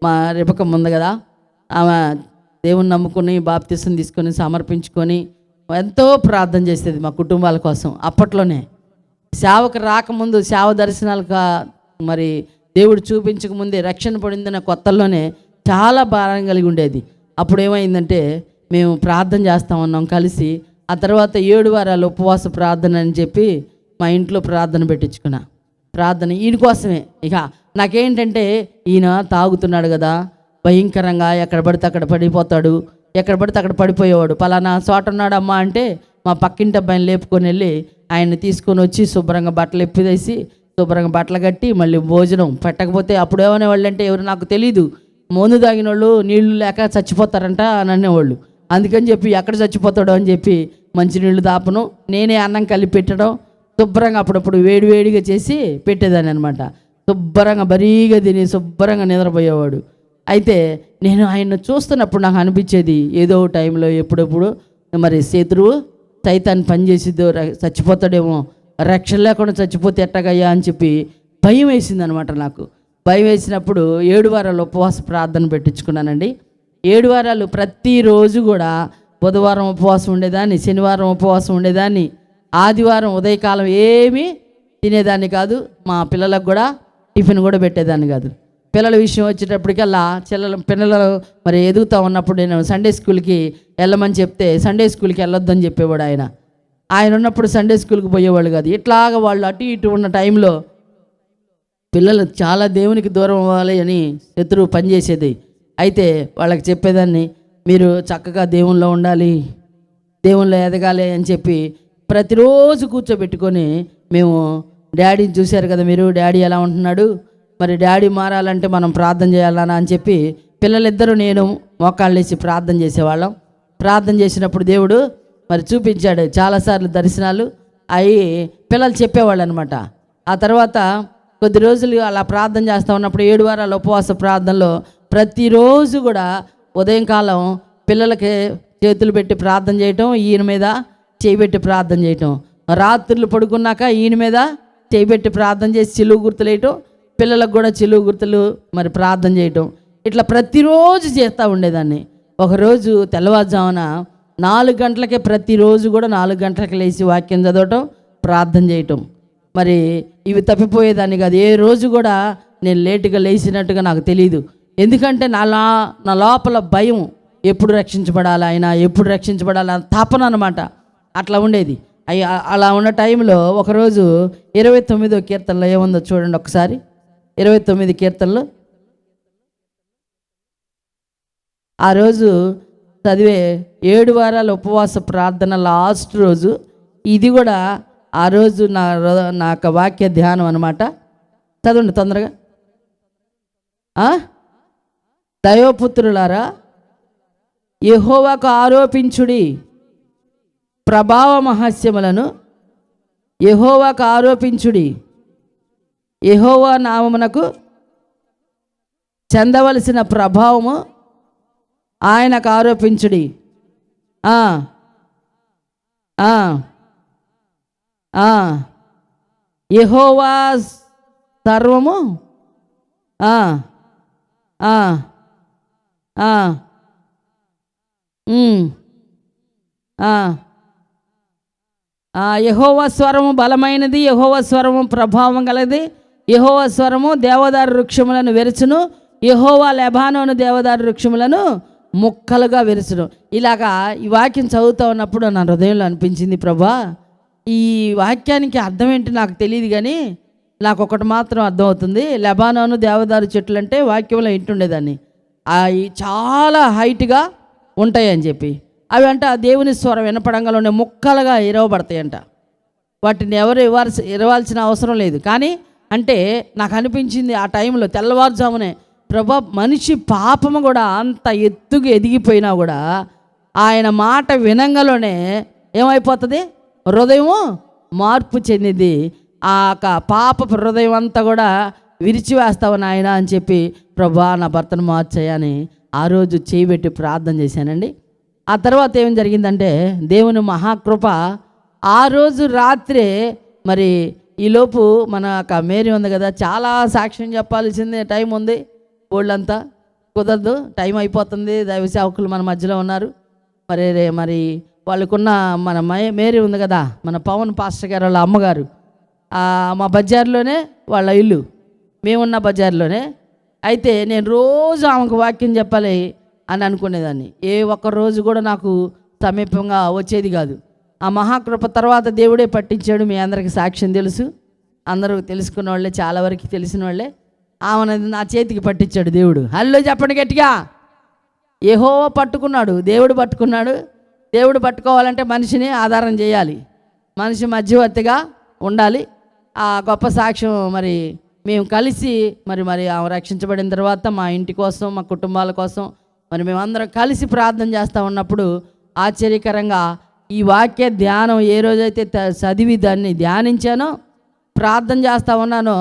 మా రిపకం ఉంది కదా, ఆమె దేవుని నమ్ముకుని బాప్తిసం తీసుకొని సమర్పించుకొని ఎంతో ప్రార్థన చేసేది మా కుటుంబాల కోసం. అప్పట్లోనే సేవకు రాకముందు, సేవ దర్శనాలకు మరి దేవుడు చూపించకముందే, రక్షణ పొందిన కొత్తల్లోనే చాలా భారం కలిగి ఉండేది. అప్పుడు ఏమైందంటే మేము ప్రార్థన చేస్తూ ఉన్నాం కలిసి. ఆ తర్వాత 7 వారాలు ఉపవాస ప్రార్థన అని చెప్పి మా ఇంట్లో ప్రార్థన పెట్టించుకున్నా. ప్రార్థన ఈయన కోసమే. ఇక నాకేంటంటే ఈయన తాగుతున్నాడు కదా, భయంకరంగా ఎక్కడ పడితే అక్కడ పడిపోతాడు, ఎక్కడ పడితే అక్కడ పడిపోయేవాడు. పలానా చోట ఉన్నాడమ్మా అంటే మా పక్కింటి అబ్బాయిని లేపుకొని వెళ్ళి ఆయన్ని తీసుకొని వచ్చి శుభ్రంగా బట్టలు ఎప్పిదేసి శుభ్రంగా బట్టలు కట్టి మళ్ళీ భోజనం పెట్టకపోతే అప్పుడు ఏమనేవాళ్ళు అంటే, ఎవరు నాకు తెలీదు, మందు తాగిన వాళ్ళు నీళ్లు లేక చచ్చిపోతారంట అని అనేవాళ్ళు. అందుకని చెప్పి ఎక్కడ చచ్చిపోతాడో అని చెప్పి మంచినీళ్ళు దాపను, నేనే అన్నం కలిపి పెట్టడం, శుభ్రంగా అప్పుడప్పుడు వేడివేడిగా చేసి పెట్టేదాన్ని అనమాట. శుభ్రంగా బరీగా తిని శుభ్రంగా నిద్రపోయేవాడు. అయితే నేను ఆయన్ని చూస్తున్నప్పుడు నాకు అనిపించేది, ఏదో టైంలో ఎప్పుడెప్పుడు మరి శత్రువు సైతాన్ని పనిచేసిద్దో, చచ్చిపోతాడేమో, రక్షణ లేకుండా చచ్చిపోతే ఎట్టగయ్యా అని చెప్పి భయం వేసింది అనమాట నాకు. భయం వేసినప్పుడు 7 వారాలు ఉపవాస ప్రార్థన పెట్టించుకున్నానండి. 7 వారాలు ప్రతిరోజు కూడా బుధవారం ఉపవాసం ఉండేదాన్ని, శనివారం ఉపవాసం ఉండేదాన్ని, ఆదివారం ఉదయకాలం ఏమీ తినేదాన్ని కాదు. మా పిల్లలకు కూడా టిఫిన్ కూడా పెట్టేదాన్ని కాదు. పిల్లల విషయం వచ్చేటప్పటికల్లా పిల్లలు మరి ఎదుగుతూ ఉన్నప్పుడు నేను సండే స్కూల్కి వెళ్ళమని చెప్తే సండే స్కూల్కి వెళ్ళొద్దని చెప్పేవాడు ఆయన. ఆయన ఉన్నప్పుడు సండే స్కూల్కి పోయేవాళ్ళు కాదు. ఇట్లాగా వాళ్ళు అటు ఇటు ఉన్న టైంలో పిల్లలు చాలా దేవునికి దూరం అవ్వాలి అని శత్రువు పనిచేసేది. అయితే వాళ్ళకి చెప్పేదాన్ని, మీరు చక్కగా దేవునిలో ఉండాలి, దేవునిలో ఎదగాలి అని చెప్పి ప్రతిరోజు కూర్చోబెట్టుకొని, మేము డాడీని చూశారు కదా మీరు, డాడీ ఎలా ఉంటున్నాడు, మరి డాడీ మారాలంటే మనం ప్రార్థన చేయాలన్నా అని చెప్పి పిల్లలిద్దరూ నేను మోకాళ్ళు వేసి ప్రార్థన చేసేవాళ్ళం. ప్రార్థన చేసినప్పుడు దేవుడు మరి చూపించాడు చాలాసార్లు దర్శనాలు అవి పిల్లలు చెప్పేవాళ్ళు అనమాట. ఆ తర్వాత కొద్ది రోజులు అలా ప్రార్థన చేస్తూ ఉన్నప్పుడు 7 వారాల ఉపవాస ప్రార్థనలో ప్రతిరోజు కూడా ఉదయం కాలం పిల్లలకి చేతులు పెట్టి ప్రార్థన చేయటం, ఈయన మీద చేయబెట్టి ప్రార్థన చేయటం, రాత్రులు పడుకున్నాక ఈయన మీద చేయబెట్టి ప్రార్థన చేసి చిలువు గుర్తులు వేయటం, పిల్లలకు కూడా చిలువు గుర్తులు మరి ప్రార్థన చేయటం, ఇట్లా ప్రతిరోజు చేస్తూ ఉండేదాన్ని. ఒకరోజు తెల్లవారుజామున 4 గంటలకే, ప్రతిరోజు కూడా 4 గంటలకు లేచి వాక్యం చదవటం, ప్రార్థన చేయటం. మరి ఇవి తప్పిపోయేదాన్ని కాదు. ఏ రోజు కూడా నేను లేటుగా లేచినట్టుగా నాకు తెలియదు. ఎందుకంటే నా లోపల భయం, ఎప్పుడు రక్షించబడాలి ఆయన, ఎప్పుడు రక్షించబడాలి అని తపన అనమాట. అట్లా ఉండేది. అలా ఉన్న టైంలో ఒకరోజు 29వ కీర్తనలో ఏముందో చూడండి ఒకసారి. 29 కీర్తనలో ఆ రోజు చదివే 7 వారాల ఉపవాస ప్రార్థన లాస్ట్ రోజు ఇది కూడా. ఆ రోజు నా వాక్య ధ్యానం అనమాట. చదవండి తొందరగా. దైవపుత్రులారా, యెహోవాకు ఆరోపించుడి, ప్రభావ మహస్యములను యెహోవాకు ఆరోపించుడి, యెహోవా నామమునకు చెందవలసిన ప్రభావము ఆయనకు ఆరోపించుడి. యెహోవా సర్వము యెహోవా స్వరము బలమైనది, యెహోవా స్వరము ప్రభావం గలది, యెహోవా స్వరము దేవదారు వృక్షములను వెరచును, యెహోవా లెబానోను దేవదారు వృక్షములను ముక్కలుగా వెరచును. ఇలాగా ఈ వాక్యం చదువుతూ ఉన్నప్పుడు నా హృదయంలో అనిపించింది, ప్రభా ఈ వాక్యానికి అర్థం ఏంటి నాకు తెలియదు, కానీ నాకు ఒకటి మాత్రం అర్థమవుతుంది. లెబానోను దేవదారు చెట్లు అంటే వాక్యంలో ఇంటుండేదాన్ని, అవి చాలా హైట్గా ఉంటాయని చెప్పి. అవి అంట ఆ దేవుని స్వరం వినపడంగానే ముక్కలుగా ఇరవబడతాయంట. వాటిని ఎవరు ఇరవాల్సిన అవసరం లేదు. కానీ అంటే నాకు అనిపించింది ఆ టైంలో తెల్లవారుజామునే, ప్రభా మనిషి పాపము కూడా అంత ఎత్తుకు ఎదిగిపోయినా కూడా ఆయన మాట వినంగలోనే ఏమైపోతుంది, హృదయము మార్పు చెందింది. ఆ పాపపు హృదయం అంతా కూడా విరిచివేస్తావు నాయన అని చెప్పి, ప్రభా నా భర్తను మార్చేయని ఆ రోజు చేయబెట్టి ప్రార్థన చేశానండి. ఆ తర్వాత ఏం జరిగిందంటే దేవుని మహాకృప, ఆ రోజు రాత్రే మరి ఈలోపు మన మేరీ ఉంది కదా, చాలా సాక్ష్యం చెప్పాల్సిందే, టైం ఉంది, వాళ్ళంతా కుదరదు, టైం అయిపోతుంది, దైవ సేవకులు మన మధ్యలో ఉన్నారు. మరి వాళ్ళకున్న మన మేరీ ఉంది కదా, మన పవన్ పాస్టర్ గారు వాళ్ళ అమ్మగారు, మా బజార్లోనే వాళ్ళ ఇల్లు, మేమున్న బజార్లోనే. అయితే నేను రోజు ఆమెకు వాక్యం చెప్పాలి అని అనుకునేదాన్ని. ఏ ఒక్క రోజు కూడా నాకు సమీపంగా వచ్చేది కాదు. ఆ మహాకృప తర్వాత దేవుడే పట్టించాడు. మీ అందరికీ సాక్ష్యం తెలుసు, అందరూ తెలుసుకున్న వాళ్ళే, చాలా వరకు తెలిసిన వాళ్ళే. ఆమెను నా చేతికి పట్టించాడు దేవుడు. హల్లో చెప్పండి గట్టిగా. యెహోవా పట్టుకున్నాడు, దేవుడు పట్టుకున్నాడు. దేవుడు పట్టుకోవాలంటే మనిషిని ఆధారం చేయాలి, మనిషి మధ్యవర్తిగా ఉండాలి. ఆ గొప్ప సాక్ష్యం మరి మేము కలిసి మరి ఆమె రక్షించబడిన తర్వాత మా ఇంటి కోసం, మా కుటుంబాల కోసం మరి మేమందరం కలిసి ప్రార్థన చేస్తూ ఉన్నప్పుడు ఆశ్చర్యకరంగా ఈ వాక్య ధ్యానం ఏ రోజైతే చదివి దాన్ని ధ్యానించానో, ప్రార్థన చేస్తూ ఉన్నానో,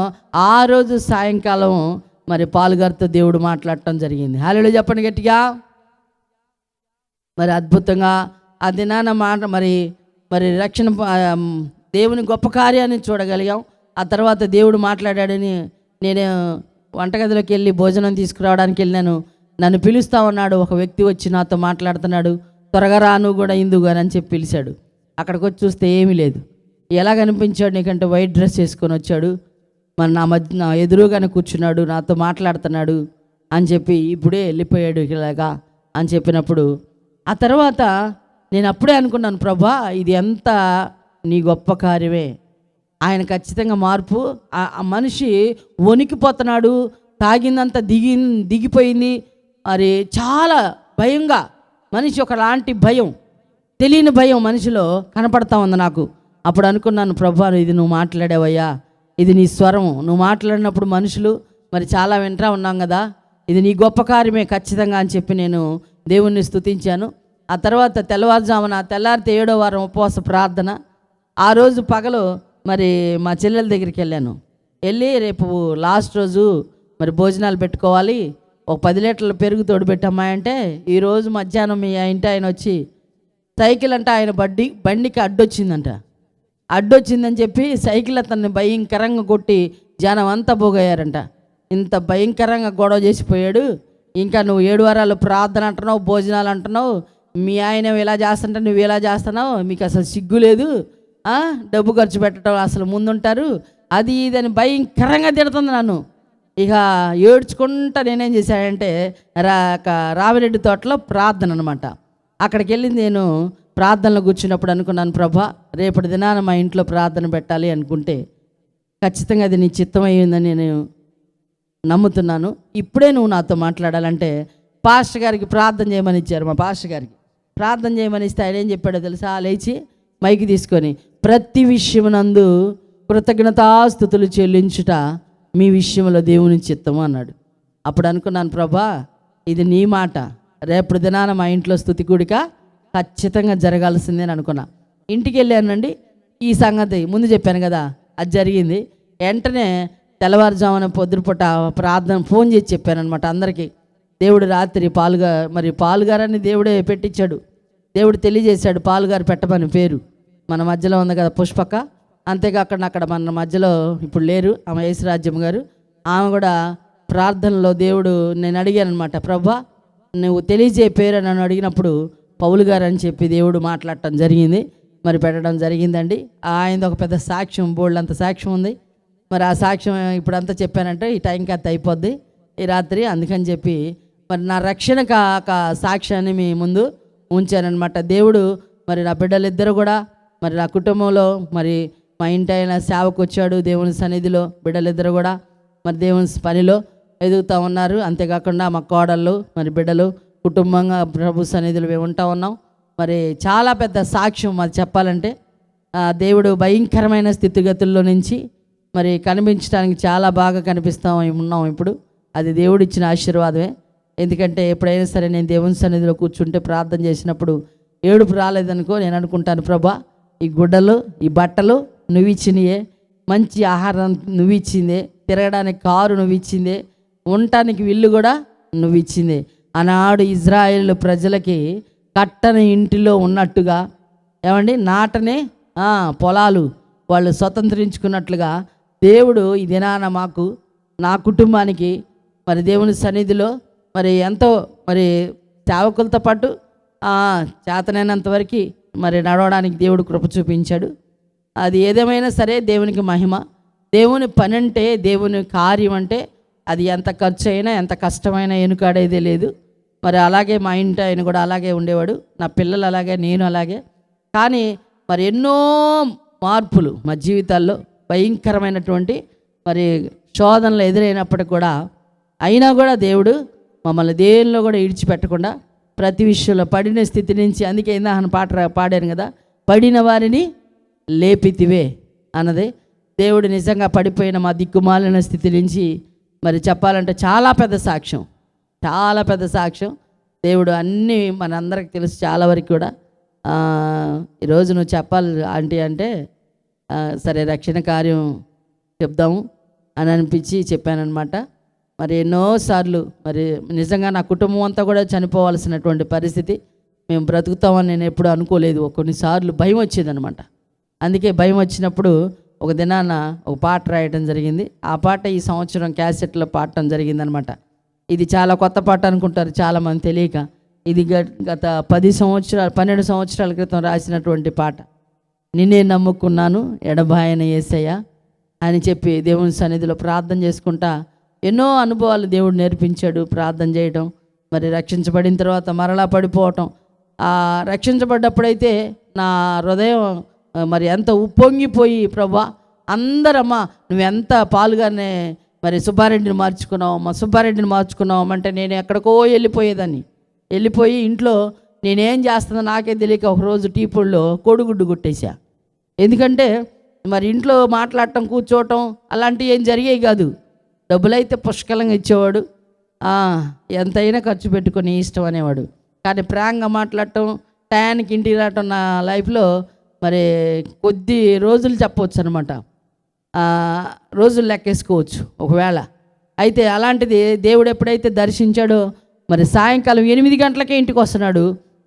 ఆ రోజు సాయంకాలం మరి పాలుగారితో దేవుడు మాట్లాడటం జరిగింది. హల్లెలూయా చెప్పండి గట్టిగా. మరి అద్భుతంగా ఆ దినాన మాట మరి రక్షణ దేవుని గొప్ప కార్యాన్ని చూడగలిగాం. ఆ తర్వాత దేవుడు మాట్లాడాడని నేను వంటగదిలోకి వెళ్ళి భోజనం తీసుకురావడానికి వెళ్ళాను. నన్ను పిలుస్తూ ఉన్నాడు, ఒక వ్యక్తి వచ్చి నాతో మాట్లాడుతున్నాడు. త్వరగా రాను కూడా ఇందుగా అని చెప్పి పిలిచాడు. అక్కడికి వచ్చి చూస్తే ఏమీ లేదు. ఎలా కనిపించాడు నీకంటే వైట్ డ్రెస్ వేసుకొని వచ్చాడు, మరి నా ఎదురుగానే కూర్చున్నాడు, నాతో మాట్లాడుతున్నాడు అని చెప్పి ఇప్పుడే వెళ్ళిపోయాడు ఇలాగా అని చెప్పినప్పుడు, ఆ తర్వాత నేను అప్పుడే అనుకున్నాను, ప్రభా ఇది ఎంత నీ గొప్ప కార్యమే. ఆయన ఖచ్చితంగా మార్పు. ఆ మనిషి వణికిపోతున్నాడు, తాగిందంతా దిగిపోయింది. మరి చాలా భయంగా, మనిషి ఒకలాంటి భయం, తెలియని భయం మనిషిలో కనపడతా ఉంది నాకు. అప్పుడు అనుకున్నాను, ప్రభా ఇది నువ్వు మాట్లాడావయ్యా, ఇది నీ స్వరం, నువ్వు మాట్లాడినప్పుడు మనుషులు మరి చాలా వింటా ఉన్నాం కదా, ఇది నీ గొప్ప కార్యమే ఖచ్చితంగా అని చెప్పి నేను దేవుణ్ణి స్తుతించాను. ఆ తర్వాత తెల్లారితే 7వ వారం ఉపవాస ప్రార్థన. ఆ రోజు పగలు మరి మా చెల్లెల దగ్గరికి వెళ్ళాను. వెళ్ళి రేపు లాస్ట్ రోజు మరి భోజనాలు పెట్టుకోవాలి, ఒక 10 లీటర్ల పెరుగు తోడుపెట్టమ్మా అంటే, ఈరోజు మధ్యాహ్నం మీ ఇంటి ఆయన వచ్చి సైకిల్ అంటే ఆయన బండికి అడ్డొచ్చిందని చెప్పి సైకిల్ అతన్ని భయంకరంగా కొట్టి జనం అంతా పోగయ్యారంట. ఇంత భయంకరంగా గొడవ చేసిపోయాడు. ఇంకా నువ్వు 7 వారాలు ప్రార్థన అంటున్నావు, భోజనాలు అంటున్నావు, మీ ఆయన ఇలా చేస్తుంటే నువ్వు ఇలా చేస్తున్నావు, మీకు అసలు సిగ్గు లేదు, డబ్బు ఖర్చు పెట్టడం అసలు ముందుంటారు, అది ఇదని భయంకరంగా తిడుతుంది నన్ను. ఇక ఏడ్చుకుంటా నేనేం చేశానంటే రావిరెడ్డి తోటలో ప్రార్థన అనమాట. అక్కడికి వెళ్ళి నేను ప్రార్థనలో కూర్చున్నప్పుడు అనుకున్నాను, ప్రభా రేపటి దినాన మా ఇంట్లో ప్రార్థన పెట్టాలి అనుకుంటే ఖచ్చితంగా అది నీ చిత్తం అయ్యిందని నేను నమ్ముతున్నాను. ఇప్పుడే నువ్వు నాతో మాట్లాడాలంటే పాస్టర్ గారికి ప్రార్థన చేయమని ఇచ్చారు. మా పాస్టర్ గారికి ప్రార్థన చేయమని ఇస్తే ఆయన ఏం చెప్పాడో తెలుసా, లేచి మైకి తీసుకొని ప్రతి విషయమునందు కృతజ్ఞతాస్తుతులు చెల్లించుట మీ విషయంలో దేవుని చిత్తము అన్నాడు. అప్పుడు అనుకున్నాను, ప్రభా ఇది నీ మాట, రేపటి దినాన మా ఇంట్లో స్తుతి కూడిక ఖచ్చితంగా జరగాల్సిందే అని అనుకున్నా. ఇంటికి వెళ్ళానండి, ఈ సంగతి ముందు చెప్పాను కదా, అది జరిగింది. వెంటనే తెల్లవారుజామున పొద్దుపూట ప్రార్థన ఫోన్ చేసి చెప్పాను అనమాట అందరికీ. దేవుడు రాత్రి పాలుగారని దేవుడే పెట్టించాడు, దేవుడు తెలియజేశాడు పాలుగారు పెట్టమని పేరు. మన మధ్యలో ఉంది కదా పుష్పక్క, అంతేకాకుండా అక్కడ మన మధ్యలో ఇప్పుడు లేరు ఆమె యేసురాజ్యం గారు, ఆమె కూడా ప్రార్థనలో దేవుడు నేను అడిగాను అనమాట, ప్రభా నువ్వు తెలియజే పేరు నన్ను అడిగినప్పుడు పౌలు గారు అని చెప్పి దేవుడు మాట్లాడటం జరిగింది, మరి పెట్టడం జరిగిందండి. ఆయనది ఒక పెద్ద సాక్ష్యం, బోల్డ్ సాక్ష్యం ఉంది. మరి ఆ సాక్ష్యం ఇప్పుడంతా చెప్పానంటే ఈ టైంకి అంత అయిపోద్ది ఈ రాత్రి, అందుకని చెప్పి మరి నా రక్షణ సాక్ష్యాన్ని మీ ముందు ఉంచానమాట. దేవుడు మరి నా బిడ్డలిద్దరు కూడా మరి నా కుటుంబంలో మరి మా ఇంటి ఆయన సేవకు వచ్చాడు, దేవుని సన్నిధిలో బిడ్డలిద్దరు కూడా మరి దేవుని పనిలో ఎదుగుతూ ఉన్నారు. అంతేకాకుండా మా కోడళ్ళు మరి బిడ్డలు కుటుంబంగా ప్రభు సన్నిధిలో మేము ఉంటా ఉన్నాం. మరి చాలా పెద్ద సాక్ష్యం అది చెప్పాలంటే. దేవుడు భయంకరమైన స్థితిగతుల్లో నుంచి మరి కనిపించడానికి చాలా బాగా ఉన్నాం ఇప్పుడు. అది దేవుడిచ్చిన ఆశీర్వాదమే. ఎందుకంటే ఎప్పుడైనా సరే నేను దేవుని సన్నిధిలో కూర్చుంటే ప్రార్థన చేసినప్పుడు ఏడుపు రాలేదనుకో, నేను అనుకుంటాను, ప్రభా ఈ గుడ్డలు ఈ బట్టలు నువ్వు ఇచ్చినయే, మంచి ఆహారం నువ్వు ఇచ్చిందే, తిరగడానికి కారు నువ్వు ఇచ్చిందే, ఉండటానికి ఇల్లు కూడా నువ్వు ఇచ్చిందే. ఆనాడు ఇజ్రాయేల్ ప్రజలకి కట్టని ఇంటిలో ఉన్నట్టుగా ఏమండి నాటనే పొలాలు వాళ్ళు స్వతంత్రించుకున్నట్లుగా దేవుడు ఈ దినాన మాకు నా కుటుంబానికి మరి దేవుని సన్నిధిలో మరి ఎంతో మరి సేవకులతో పాటు చేతనైనంత వరకు మరి నడవడానికి దేవుడు కృప చూపించాడు. అది ఏదేమైనా సరే దేవునికి మహిమ. దేవుని పని అంటే, దేవుని కార్యం అంటే అది ఎంత ఖర్చు అయినా ఎంత కష్టమైనా ఎనుకాడేదే లేదు. మరి అలాగే మా ఇంటి ఆయన కూడా అలాగే ఉండేవాడు, నా పిల్లలు అలాగే, నేను అలాగే. కానీ మరి ఎన్నో మార్పులు మా జీవితాల్లో భయంకరమైనటువంటి మరి శోధనలు ఎదురైనప్పటికి కూడా అయినా కూడా దేవుడు మమ్మల్ని దేనిలో కూడా విడిచిపెట్టకుండా ప్రతి విషయంలో పడిన స్థితి నుంచి, అందుకే ఇందాక పాట పాడాను కదా, పడిన వారిని లేపితివే అన్నది. దేవుడు నిజంగా పడిపోయిన మా దిక్కుమాలిన స్థితి నుంచి మరి చెప్పాలంటే చాలా పెద్ద సాక్ష్యం, చాలా పెద్ద సాక్ష్యం. దేవుడు అన్నీ మనందరికి తెలుసు చాలా వరకు కూడా. ఈరోజు నువ్వు చెప్పాలి ఆంటీ అంటే సరే రక్షణ కార్యం చెప్దాము అని అనిపించి చెప్పానమాట. మరి ఎన్నోసార్లు మరి నిజంగా నా కుటుంబం అంతా కూడా చనిపోవాల్సినటువంటి పరిస్థితి, మేము బ్రతుకుతామని నేను ఎప్పుడు అనుకోలేదు. కొన్నిసార్లు భయం వచ్చేదనమాట. అందుకే భయం వచ్చినప్పుడు ఒక దినాన ఒక పాట రాయడం జరిగింది. ఆ పాట ఈ సంవత్సరం క్యాసెట్లో పాడటం జరిగిందనమాట. ఇది చాలా కొత్త పాట అనుకుంటారు చాలామంది తెలియక. ఇది గత 12 సంవత్సరాల క్రితం రాసినటువంటి పాట. నిన్నే నమ్ముకున్నాను ఎడబాయన యేసయ్య అని చెప్పి దేవుని సన్నిధిలో ప్రార్థన చేసుకుంటా ఎన్నో అనుభవాలు దేవుడు నేర్పించాడు. ప్రార్థన చేయడం, మరి రక్షించబడిన తర్వాత మరలా పడిపోవటం. రక్షించబడ్డప్పుడైతే నా హృదయం మరి ఎంత ఉప్పొంగిపోయి, ప్రభా అందరమ్మా నువ్వెంత పాలుగానే మరి సుబ్బారెడ్డిని మార్చుకున్నావు అంటే నేను ఎక్కడికో వెళ్ళిపోయి ఇంట్లో నేనేం చేస్తుందో నాకే తెలియక ఒకరోజు టీ పొడిలో కోడిగుడ్డు కొట్టేశా. ఎందుకంటే మరి ఇంట్లో మాట్లాడటం కూర్చోవటం అలాంటివి ఏం జరిగేవి కాదు. డబ్బులైతే పుష్కలంగా ఇచ్చేవాడు, ఎంతైనా ఖర్చు పెట్టుకొని ఇష్టం అనేవాడు. కానీ ప్రాంగంగా మాట్లాడటం, టయానికి ఇంటికి రావటం నా లైఫ్లో మరి కొద్ది రోజులు చెప్పవచ్చు అనమాట, రోజులు లెక్కేసుకోవచ్చు ఒకవేళ. అయితే అలాంటిది దేవుడు ఎప్పుడైతే దర్శించాడో మరి సాయంకాలం 8 గంటలకే ఇంటికి వస్తున్నాడు.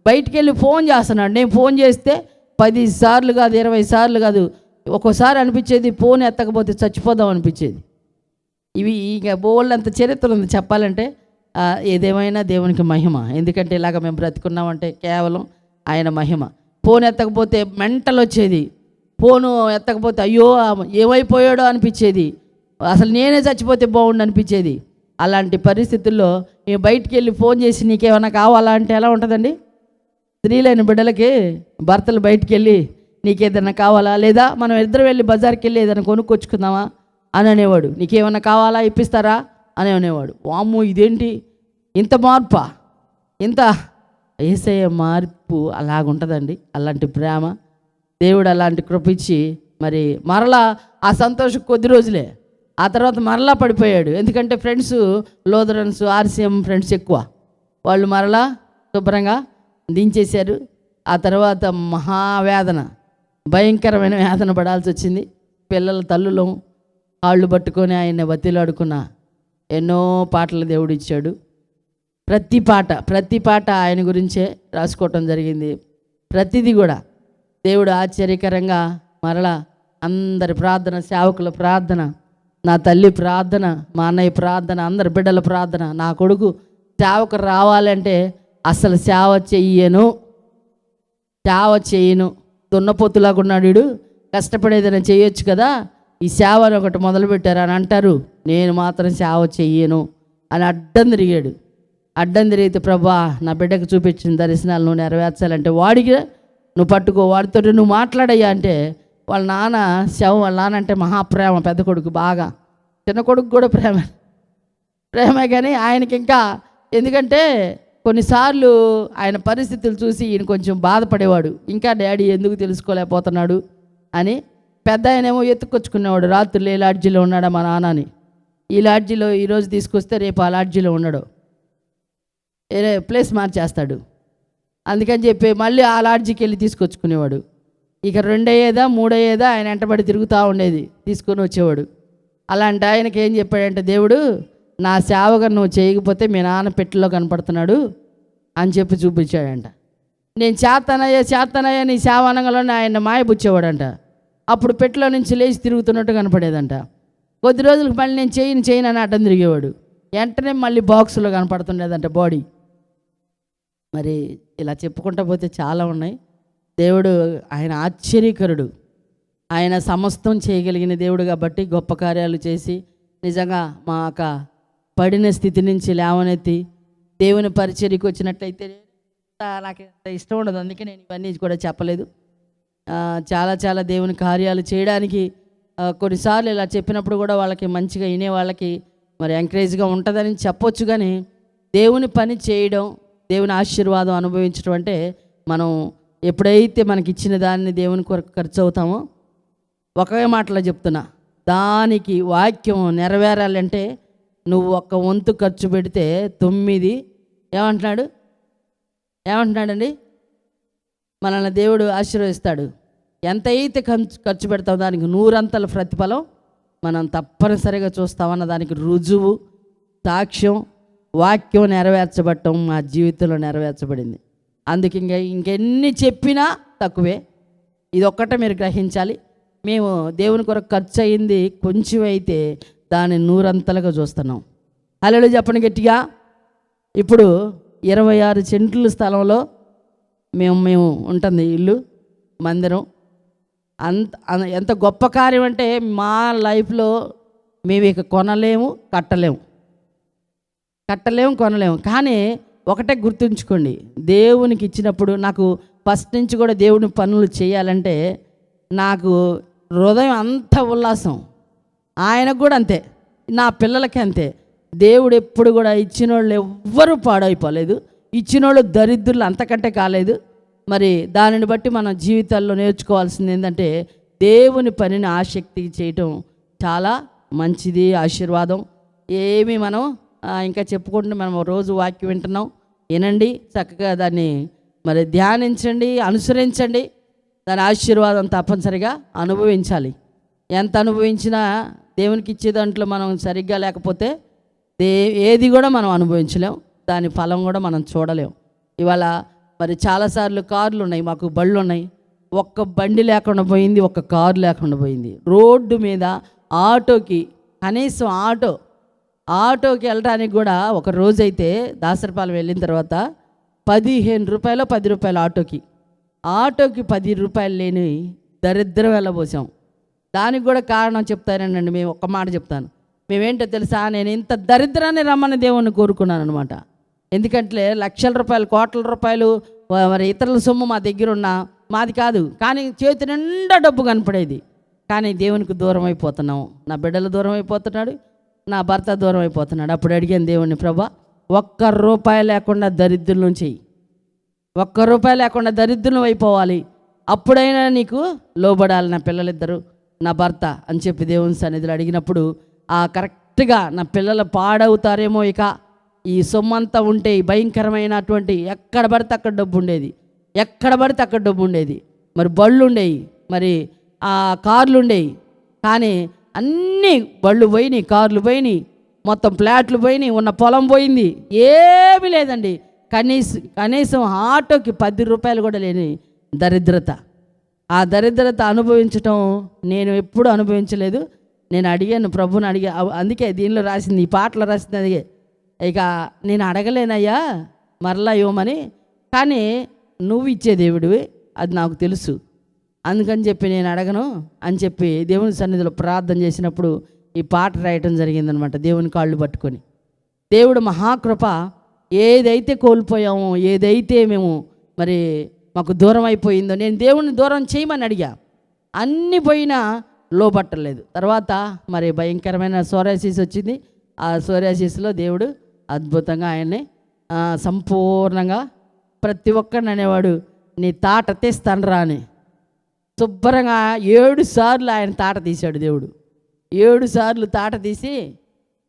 బయటికి వెళ్ళి ఫోన్ చేస్తున్నాడు. నేను ఫోన్ చేస్తే 10 సార్లు కాదు, 20 సార్లు కాదు, ఒక్కోసారి అనిపించేది ఫోన్ ఎత్తకపోతే చచ్చిపోదాం అనిపించేది. ఇవి ఇక బోళ్ళంత చరిత్ర ఉంది చెప్పాలంటే. ఏదేమైనా దేవునికి మహిమ. ఎందుకంటే ఇలాగ మేము బ్రతుకున్నామంటే కేవలం ఆయన మహిమ. ఫోన్ ఎత్తకపోతే మెంటల్ వచ్చేది, ఫోను ఎత్తకపోతే అయ్యో ఏమైపోయాడో అనిపించేది, అసలు నేనే చచ్చిపోతే బాగుండు అనిపించేది. అలాంటి పరిస్థితుల్లో మేము బయటికి వెళ్ళి ఫోన్ చేసి నీకేమైనా కావాలా అంటే ఎలా ఉంటుందండి? స్త్రీలైన బిడ్డలకి భర్తలు బయటికి వెళ్ళి నీకేదైనా కావాలా, లేదా మనం ఇద్దరు వెళ్ళి బజార్కి వెళ్ళి ఏదైనా కొనుక్కొచ్చుకుందామా అని అనేవాడు. నీకేమన్నా కావాలా, ఇప్పిస్తారా అని అనేవాడు. వామ్మో ఇదేంటి ఇంత మార్పా, ఇంత యేసయ్య మార్పు అలాగుంటుందండి. అలాంటి ప్రేమ దేవుడు అలాంటి కృపించి మరి మరలా ఆ సంతోషం కొద్ది రోజులే, ఆ తర్వాత మరలా పడిపోయాడు. ఎందుకంటే ఫ్రెండ్స్, లోదరన్స్, ఆర్సీఎం ఫ్రెండ్స్ ఎక్కువ, వాళ్ళు మరలా శుభ్రంగా దించేశారు. ఆ తర్వాత మహావేదన, భయంకరమైన వేదన పడాల్సి వచ్చింది. పిల్లల తల్లులు కాళ్ళు పట్టుకొని ఆయన బతిలాడుకున్న ఎన్నో పాటలు దేవుడు ఇచ్చాడు. ప్రతి పాట ఆయన గురించే రాసుకోవటం జరిగింది. ప్రతిదీ కూడా దేవుడు ఆశ్చర్యకరంగా మరలా అందరి ప్రార్థన, సేవకుల ప్రార్థన, నా తల్లి ప్రార్థన, మా అన్నయ్య ప్రార్థన, అందరి బిడ్డల ప్రార్థన, నా కొడుకు సేవకు రావాలంటే అసలు సేవ చేయను దున్నపోతులాగా ఉన్నాడు వీడు, కష్టపడేదైనా చేయొచ్చు కదా, ఈ సేవను ఒకటి మొదలుపెట్టారు అని అంటారు, నేను మాత్రం సేవ చెయ్యను అని అడ్డం తిరిగాడు. అడ్డం తిరిగితే ప్రభా నా బిడ్డకు చూపించిన దర్శనాలు నువ్వు నెరవేర్చాలంటే వాడికి నువ్వు పట్టుకో, వాడితో నువ్వు మాట్లాడయ్యా అంటే వాళ్ళ నాన్న శవం, వాళ్ళ నాన్న అంటే మహాప్రేమ, పెద్ద కొడుకు బాగా, చిన్న కొడుకు కూడా ప్రేమే కానీ ఆయనకి ఇంకా, ఎందుకంటే కొన్నిసార్లు ఆయన పరిస్థితులు చూసి ఈయన కొంచెం బాధపడేవాడు, ఇంకా డాడీ ఎందుకు తెలుసుకోలేకపోతున్నాడు అని. పెద్ద ఆయనేమో ఎత్తుకొచ్చుకునేవాడు, రాత్రులు ఏ లాడ్జీలో ఉన్నాడా మా నాన్నని, ఈ లాడ్జీలో ఈరోజు తీసుకొస్తే రేపు ఆ లాడ్జీలో ఉండడు, వేరే ప్లేస్ మార్చేస్తాడు, అందుకని చెప్పి మళ్ళీ ఆ లాడ్జీకి వెళ్ళి తీసుకొచ్చుకునేవాడు. ఇక 2 అయ్యేదా 3 అయ్యేదా ఆయన వెంటబడి తిరుగుతూ ఉండేది, తీసుకొని వచ్చేవాడు. అలాంటి ఆయనకి ఏం చెప్పాడంటే దేవుడు, నా సేవగా నువ్వు చేయకపోతే మీ నాన్న పెట్టెలో కనపడుతున్నాడు అని చెప్పి చూపించాడంట. నేను చేస్తానయ్యా నీ సేవ అనగానే ఆయన మాయబుచ్చేవాడంట. అప్పుడు పెట్టెలో నుంచి లేచి తిరుగుతున్నట్టు కనపడేదంట. కొద్ది రోజులకు మళ్ళీ నేను చేయను అని అడ్డం తిరిగేవాడు, వెంటనే మళ్ళీ బాక్సులో కనపడుతుండేదంట బాడీ. మరి ఇలా చెప్పుకుంటూ పోతే చాలా ఉన్నాయి. దేవుడు ఆయన ఆశ్చర్యకరుడు, ఆయన సమస్తం చేయగలిగిన దేవుడు కాబట్టి గొప్ప కార్యాలు చేసి నిజంగా మా పడిన స్థితి నుంచి లేవనెత్తి దేవుని పరిచర్యకు వచ్చినట్లయితే నాకు ఇష్టం ఉండదు, అందుకే నేను ఇవన్నీ కూడా చెప్పలేదు. చాలా దేవుని కార్యాలు చేయడానికి కొన్నిసార్లు ఇలా చెప్పినప్పుడు కూడా వాళ్ళకి మంచిగా వినే వాళ్ళకి మరి ఎంకరేజ్గా ఉంటుందని చెప్పొచ్చు. కానీ దేవుని పని చేయడం, దేవుని ఆశీర్వాదం అనుభవించడం అంటే మనం ఎప్పుడైతే మనకి ఇచ్చిన దాన్ని దేవుని కొరకు ఖర్చు అవుతామో, ఒకే మాటలో చెప్తున్నా, దానికి వాక్యం నెరవేరాలంటే నువ్వు 1 వంతు ఖర్చు పెడితే 9 ఏమంటున్నాడండి మనల్ని దేవుడు ఆశీర్వదిస్తాడు. ఎంతైతే ఖర్చు పెడతావు దానికి 100 అంతల ప్రతిఫలం మనం తప్పనిసరిగా చూస్తామన్న దానికి రుజువు, సాక్ష్యం వాక్యం నెరవేర్చబడటం మా జీవితంలో నెరవేర్చబడింది. అందుకే ఇంకెన్ని చెప్పినా తక్కువే. ఇది ఒక్కటే మీరు గ్రహించాలి, మేము దేవుని కొరకు ఖర్చు అయింది కొంచెం అయితే దాన్ని 100 అంతలుగా చూస్తున్నాం. హల్లెలూయా చెప్పండి గట్టిగా. ఇప్పుడు 26 సెంట్ల స్థలంలో మేము ఉంటుంది ఇల్లు, మందిరం. ఎంత గొప్ప కార్యం అంటే మా లైఫ్లో మేము ఇక కొనలేము, కొనలేము. కానీ ఒకటే గుర్తుంచుకోండి, దేవునికి ఇచ్చినప్పుడు నాకు ఫస్ట్ నుంచి కూడా దేవుని పనులు చేయాలంటే నాకు హృదయం అంత ఉల్లాసం. ఆయనకు కూడా అంతే, నా పిల్లలకి అంతే. దేవుడు ఎప్పుడు కూడా ఇచ్చిన వాళ్ళు ఎవ్వరూ పాడైపోలేదు, ఇచ్చిన వాళ్ళు దరిద్రులు అంతకంటే కాలేదు. మరి దానిని బట్టి మన జీవితాల్లో నేర్చుకోవాల్సింది ఏంటంటే దేవుని పనిని ఆసక్తికి చేయటం చాలా మంచిది, ఆశీర్వాదం. ఏమి మనం ఇంకా చెప్పుకుంటే మనం రోజు వాక్యం వింటున్నాం, వినండి, చక్కగా దాన్ని మరి ధ్యానించండి, అనుసరించండి, దాని ఆశీర్వాదం తప్పనిసరిగా అనుభవించాలి. ఎంత అనుభవించినా దేవునికి ఇచ్చే దాంట్లో మనం సరిగ్గా లేకపోతే ఏది కూడా మనం అనుభవించలేం, దాని ఫలం కూడా మనం చూడలేం. ఇవాళ మరి చాలాసార్లు కార్లు ఉన్నాయి, మాకు బళ్ళు ఉన్నాయి, ఒక్క బండి లేకుండా పోయింది, ఒక్క కారు లేకుండా పోయింది. రోడ్డు మీద ఆటోకి కనీసం ఆటోకి వెళ్ళడానికి కూడా ఒక రోజైతే దాసరపాలెం వెళ్ళిన తర్వాత 15 రూపాయలు 10 రూపాయలు ఆటోకి 10 రూపాయలు లేని దరిద్రం వెళ్ళబోసాం. దానికి కూడా కారణం చెప్తానండి. మేము ఒక్క మాట చెప్తాను, మేమేంటో తెలుసా, నేను ఇంత దరిద్రాన్ని రమ్మని దేవుణ్ణి కోరుకున్నాను అనమాట. ఎందుకంటే లక్షల రూపాయలు, కోట్ల రూపాయలు మరి ఇతరుల సొమ్ము మా దగ్గర ఉన్న మాది కాదు, కానీ చేతి నిండా డబ్బు కనపడేది. కానీ దేవునికి దూరం అయిపోతున్నాం, నా బిడ్డలు దూరం అయిపోతున్నాడు, నా భర్త దూరం అయిపోతున్నాడు. అప్పుడు అడిగాను దేవుణ్ణి, ప్రభా ₹1 లేకుండా దరిద్రులను చెయ్యి, ₹1 లేకుండా దరిద్రులు అయిపోవాలి, అప్పుడైనా నీకు లోబడాలి నా పిల్లలిద్దరు, నా భర్త అని చెప్పి దేవుని సన్నిధిలో అడిగినప్పుడు కరెక్ట్గా నా పిల్లలు పాడవుతారేమో, ఇక ఈ సొమ్మంతా ఉంటే ఈ భయంకరమైనటువంటి ఎక్కడ పడితే అక్కడ డబ్బు ఉండేది, మరి బళ్ళు ఉండేవి, మరి కార్లు ఉండేవి. కానీ అన్నీ బళ్ళు పోయినాయి, కార్లు పోయినాయి, మొత్తం ఫ్లాట్లు పోయినాయి, ఉన్న పొలం పోయింది, ఏమీ లేదండి. కనీసం ఆటోకి 10 రూపాయలు కూడా లేని దరిద్రత. ఆ దరిద్రత అనుభవించటం నేను ఎప్పుడు అనుభవించలేదు. నేను అడిగాను, ప్రభుని అడిగా, అందుకే దీనిలో రాసింది, ఈ పాటలో రాసింది అదిగే. ఇక నేను అడగలేనయ్యా మరలా ఇవ్వమని, కానీ నువ్వు ఇచ్చే దేవుడివి, అది నాకు తెలుసు, అందుకని చెప్పి నేను అడగను అని చెప్పి దేవుని సన్నిధిలో ప్రార్థన చేసినప్పుడు ఈ పాట రాయటం జరిగిందనమాట. దేవుని కాళ్ళు పట్టుకొని, దేవుడు మహాకృప, ఏదైతే కోల్పోయామో, ఏదైతే మేము మరి మాకు దూరం అయిపోయిందో, నేను దేవుని దూరం చేయమని అడిగా. అన్ని పోయినా లోపట్టలేదు. తర్వాత మరి భయంకరమైన సోరియాసిస్ వచ్చింది. ఆ సోరియాసిస్లో దేవుడు అద్భుతంగా ఆయన్ని సంపూర్ణంగా ప్రతి ఒక్కరిని అనేవాడు, నీ తాట తీస్తానరా అని. శుభ్రంగా 7 సార్లు ఆయన తాట తీశాడు దేవుడు. 7 సార్లు తాట తీసి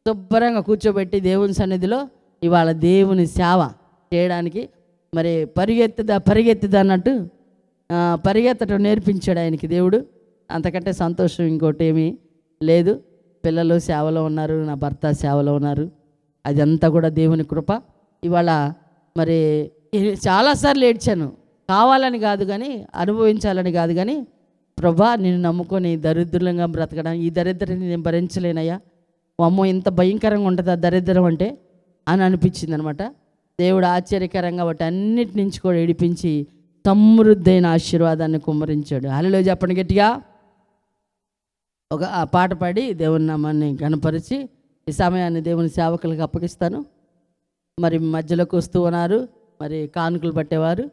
శుభ్రంగా కూర్చోబెట్టి దేవుని సన్నిధిలో ఇవాళ దేవుని సేవ చేయడానికి మరి పరిగెత్తుదా అన్నట్టు పరిగెత్తడం నేర్పించాడు ఆయనకి దేవుడు. అంతకంటే సంతోషం ఇంకోటి ఏమీ లేదు. పిల్లలు సేవలో ఉన్నారు, నా భర్త సేవలో ఉన్నారు. అదంతా కూడా దేవుని కృప. ఇవాళ మరి చాలాసార్లు ఏడ్చాను, కావాలని కాదు కానీ, అనుభవించాలని కాదు కానీ, ప్రభా నేను నమ్ముకొని దరిద్రంగా బ్రతకడం, ఈ దరిద్రాన్ని నేను భరించలేనయ్యా, అమ్మో ఇంత భయంకరంగా ఉంటుంది ఆ దరిద్రం అంటే అని అనిపించింది అనమాట. దేవుడు ఆశ్చర్యకరంగా వాటి అన్నిటి నుంచి కూడా ఏడిపించి సమృద్ధైన ఆశీర్వాదాన్ని కుమ్మరించాడు. హల్లెలూయా చెప్పండి గట్టిగా. ఆ పాట పాడి దేవుని నామాన్ని కనపరిచి ఈ సమయాన్ని దేవుని సేవకులకు అప్పగిస్తాను. మరి మధ్యలోకి వస్తూ ఉన్నారు మరి కానుకలు పట్టేవారు.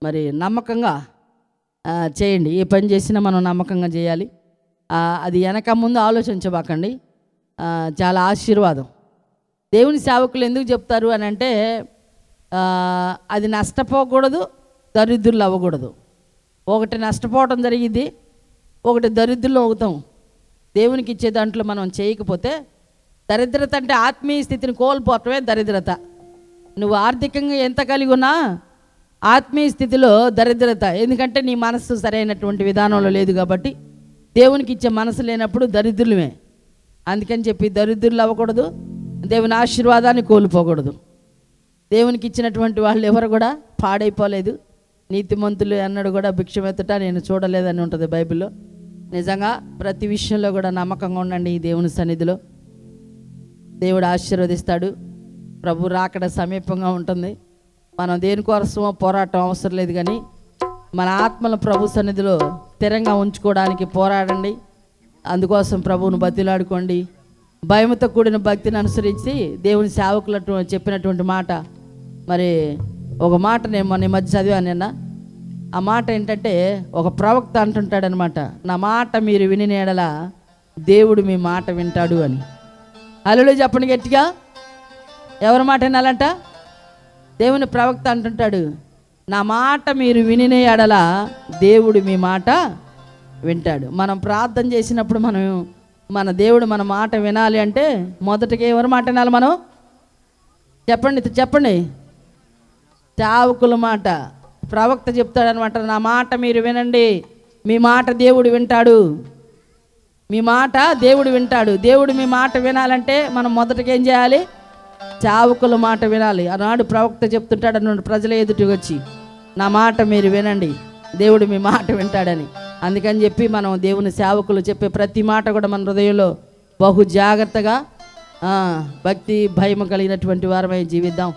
మరి నమ్మకంగా చేయండి. ఏ పని చేసినా మనం నమ్మకంగా చేయాలి. అది వెనక ముందు ఆలోచించబాకండి. చాలా ఆశీర్వాదం. దేవుని సేవకులు ఎందుకు చెప్తారు అని అంటే, అది నష్టపోకూడదు, దరిద్రులు అవ్వకూడదు. ఒకటి నష్టపోవడం జరిగింది, ఒకటి దరిద్రులు అవుతాం. దేవునికి ఇచ్చే దాంట్లో మనం చేయకపోతే దరిద్రత అంటే ఆత్మీయ స్థితిని కోల్పోవటమే దరిద్రత. నువ్వు ఆర్థికంగా ఎంత కలిగి ఉన్నా ఆత్మీయ స్థితిలో దరిద్రత. ఎందుకంటే నీ మనస్సు సరైనటువంటి విధానంలో లేదు కాబట్టి. దేవునికి ఇచ్చే మనసు లేనప్పుడు దరిద్రులమే. అందుకని చెప్పి దరిద్రులు అవ్వకూడదు, దేవుని ఆశీర్వాదాన్ని కోల్పోకూడదు. దేవునికి ఇచ్చినటువంటి వాళ్ళు ఎవరు కూడా పాడైపోలేదు. నీతిమంతులు అన్నాడు కూడా భిక్షమెత్తట నేను చూడలేదని ఉంటుంది బైబిల్లో. నిజంగా ప్రతి విషయంలో కూడా నమ్మకంగా ఉండండి. ఈ దేవుని సన్నిధిలో దేవుడు ఆశీర్వదిస్తాడు. ప్రభు రాకడ సమీపంగా ఉంటుంది. మనం దేనికోసమో పోరాటం అవసరం లేదు కానీ మన ఆత్మల ప్రభు సన్నిధిలో స్థిరంగా ఉంచుకోవడానికి పోరాడండి. అందుకోసం ప్రభువును బతిలాడుకోండి. భయంతో కూడిన భక్తిని అనుసరించి దేవుని సేవకులు చెప్పినటువంటి మాట, మరి ఒక మాట నేను మొన్న మధ్య చదివాను నిన్న. ఆ మాట ఏంటంటే, ఒక ప్రవక్త అంటుంటాడనమాట, నా మాట మీరు విని ఎడల దేవుడు మీ మాట వింటాడు అని. హల్లెలూయా చెప్పండి గట్టిగా. ఎవరి మాట వినాలంట? దేవుని ప్రవక్త అంటుంటాడు, నా మాట మీరు విని ఎడల దేవుడు మీ మాట వింటాడు. మనం ప్రార్థన చేసినప్పుడు మన దేవుడు మన మాట వినాలి అంటే మొదటిగా ఎవరి మాట వినాలి మనం? చెప్పండి. సేవకుల మాట. ప్రవక్త చెప్తాడనమాట, నా మాట మీరు వినండి, మీ మాట దేవుడు వింటాడు. మీ మాట దేవుడు వింటాడు. దేవుడు మీ మాట వినాలంటే మనం మొదటగా ఏం చేయాలి? సేవకుల మాట వినాలి. ఆనాడు ప్రవక్త చెప్తుంటాడు అన్నాడు ప్రజల ఎదుటికి వచ్చి, నా మాట మీరు వినండి, దేవుడు మీ మాట వింటాడని. అందుకని చెప్పి మనం దేవుని సేవకులు చెప్పే ప్రతి మాట కూడా మన హృదయంలో బహు జాగ్రత్తగా భక్తి భయం కలిగినటువంటి వారమై జీవిద్దాం.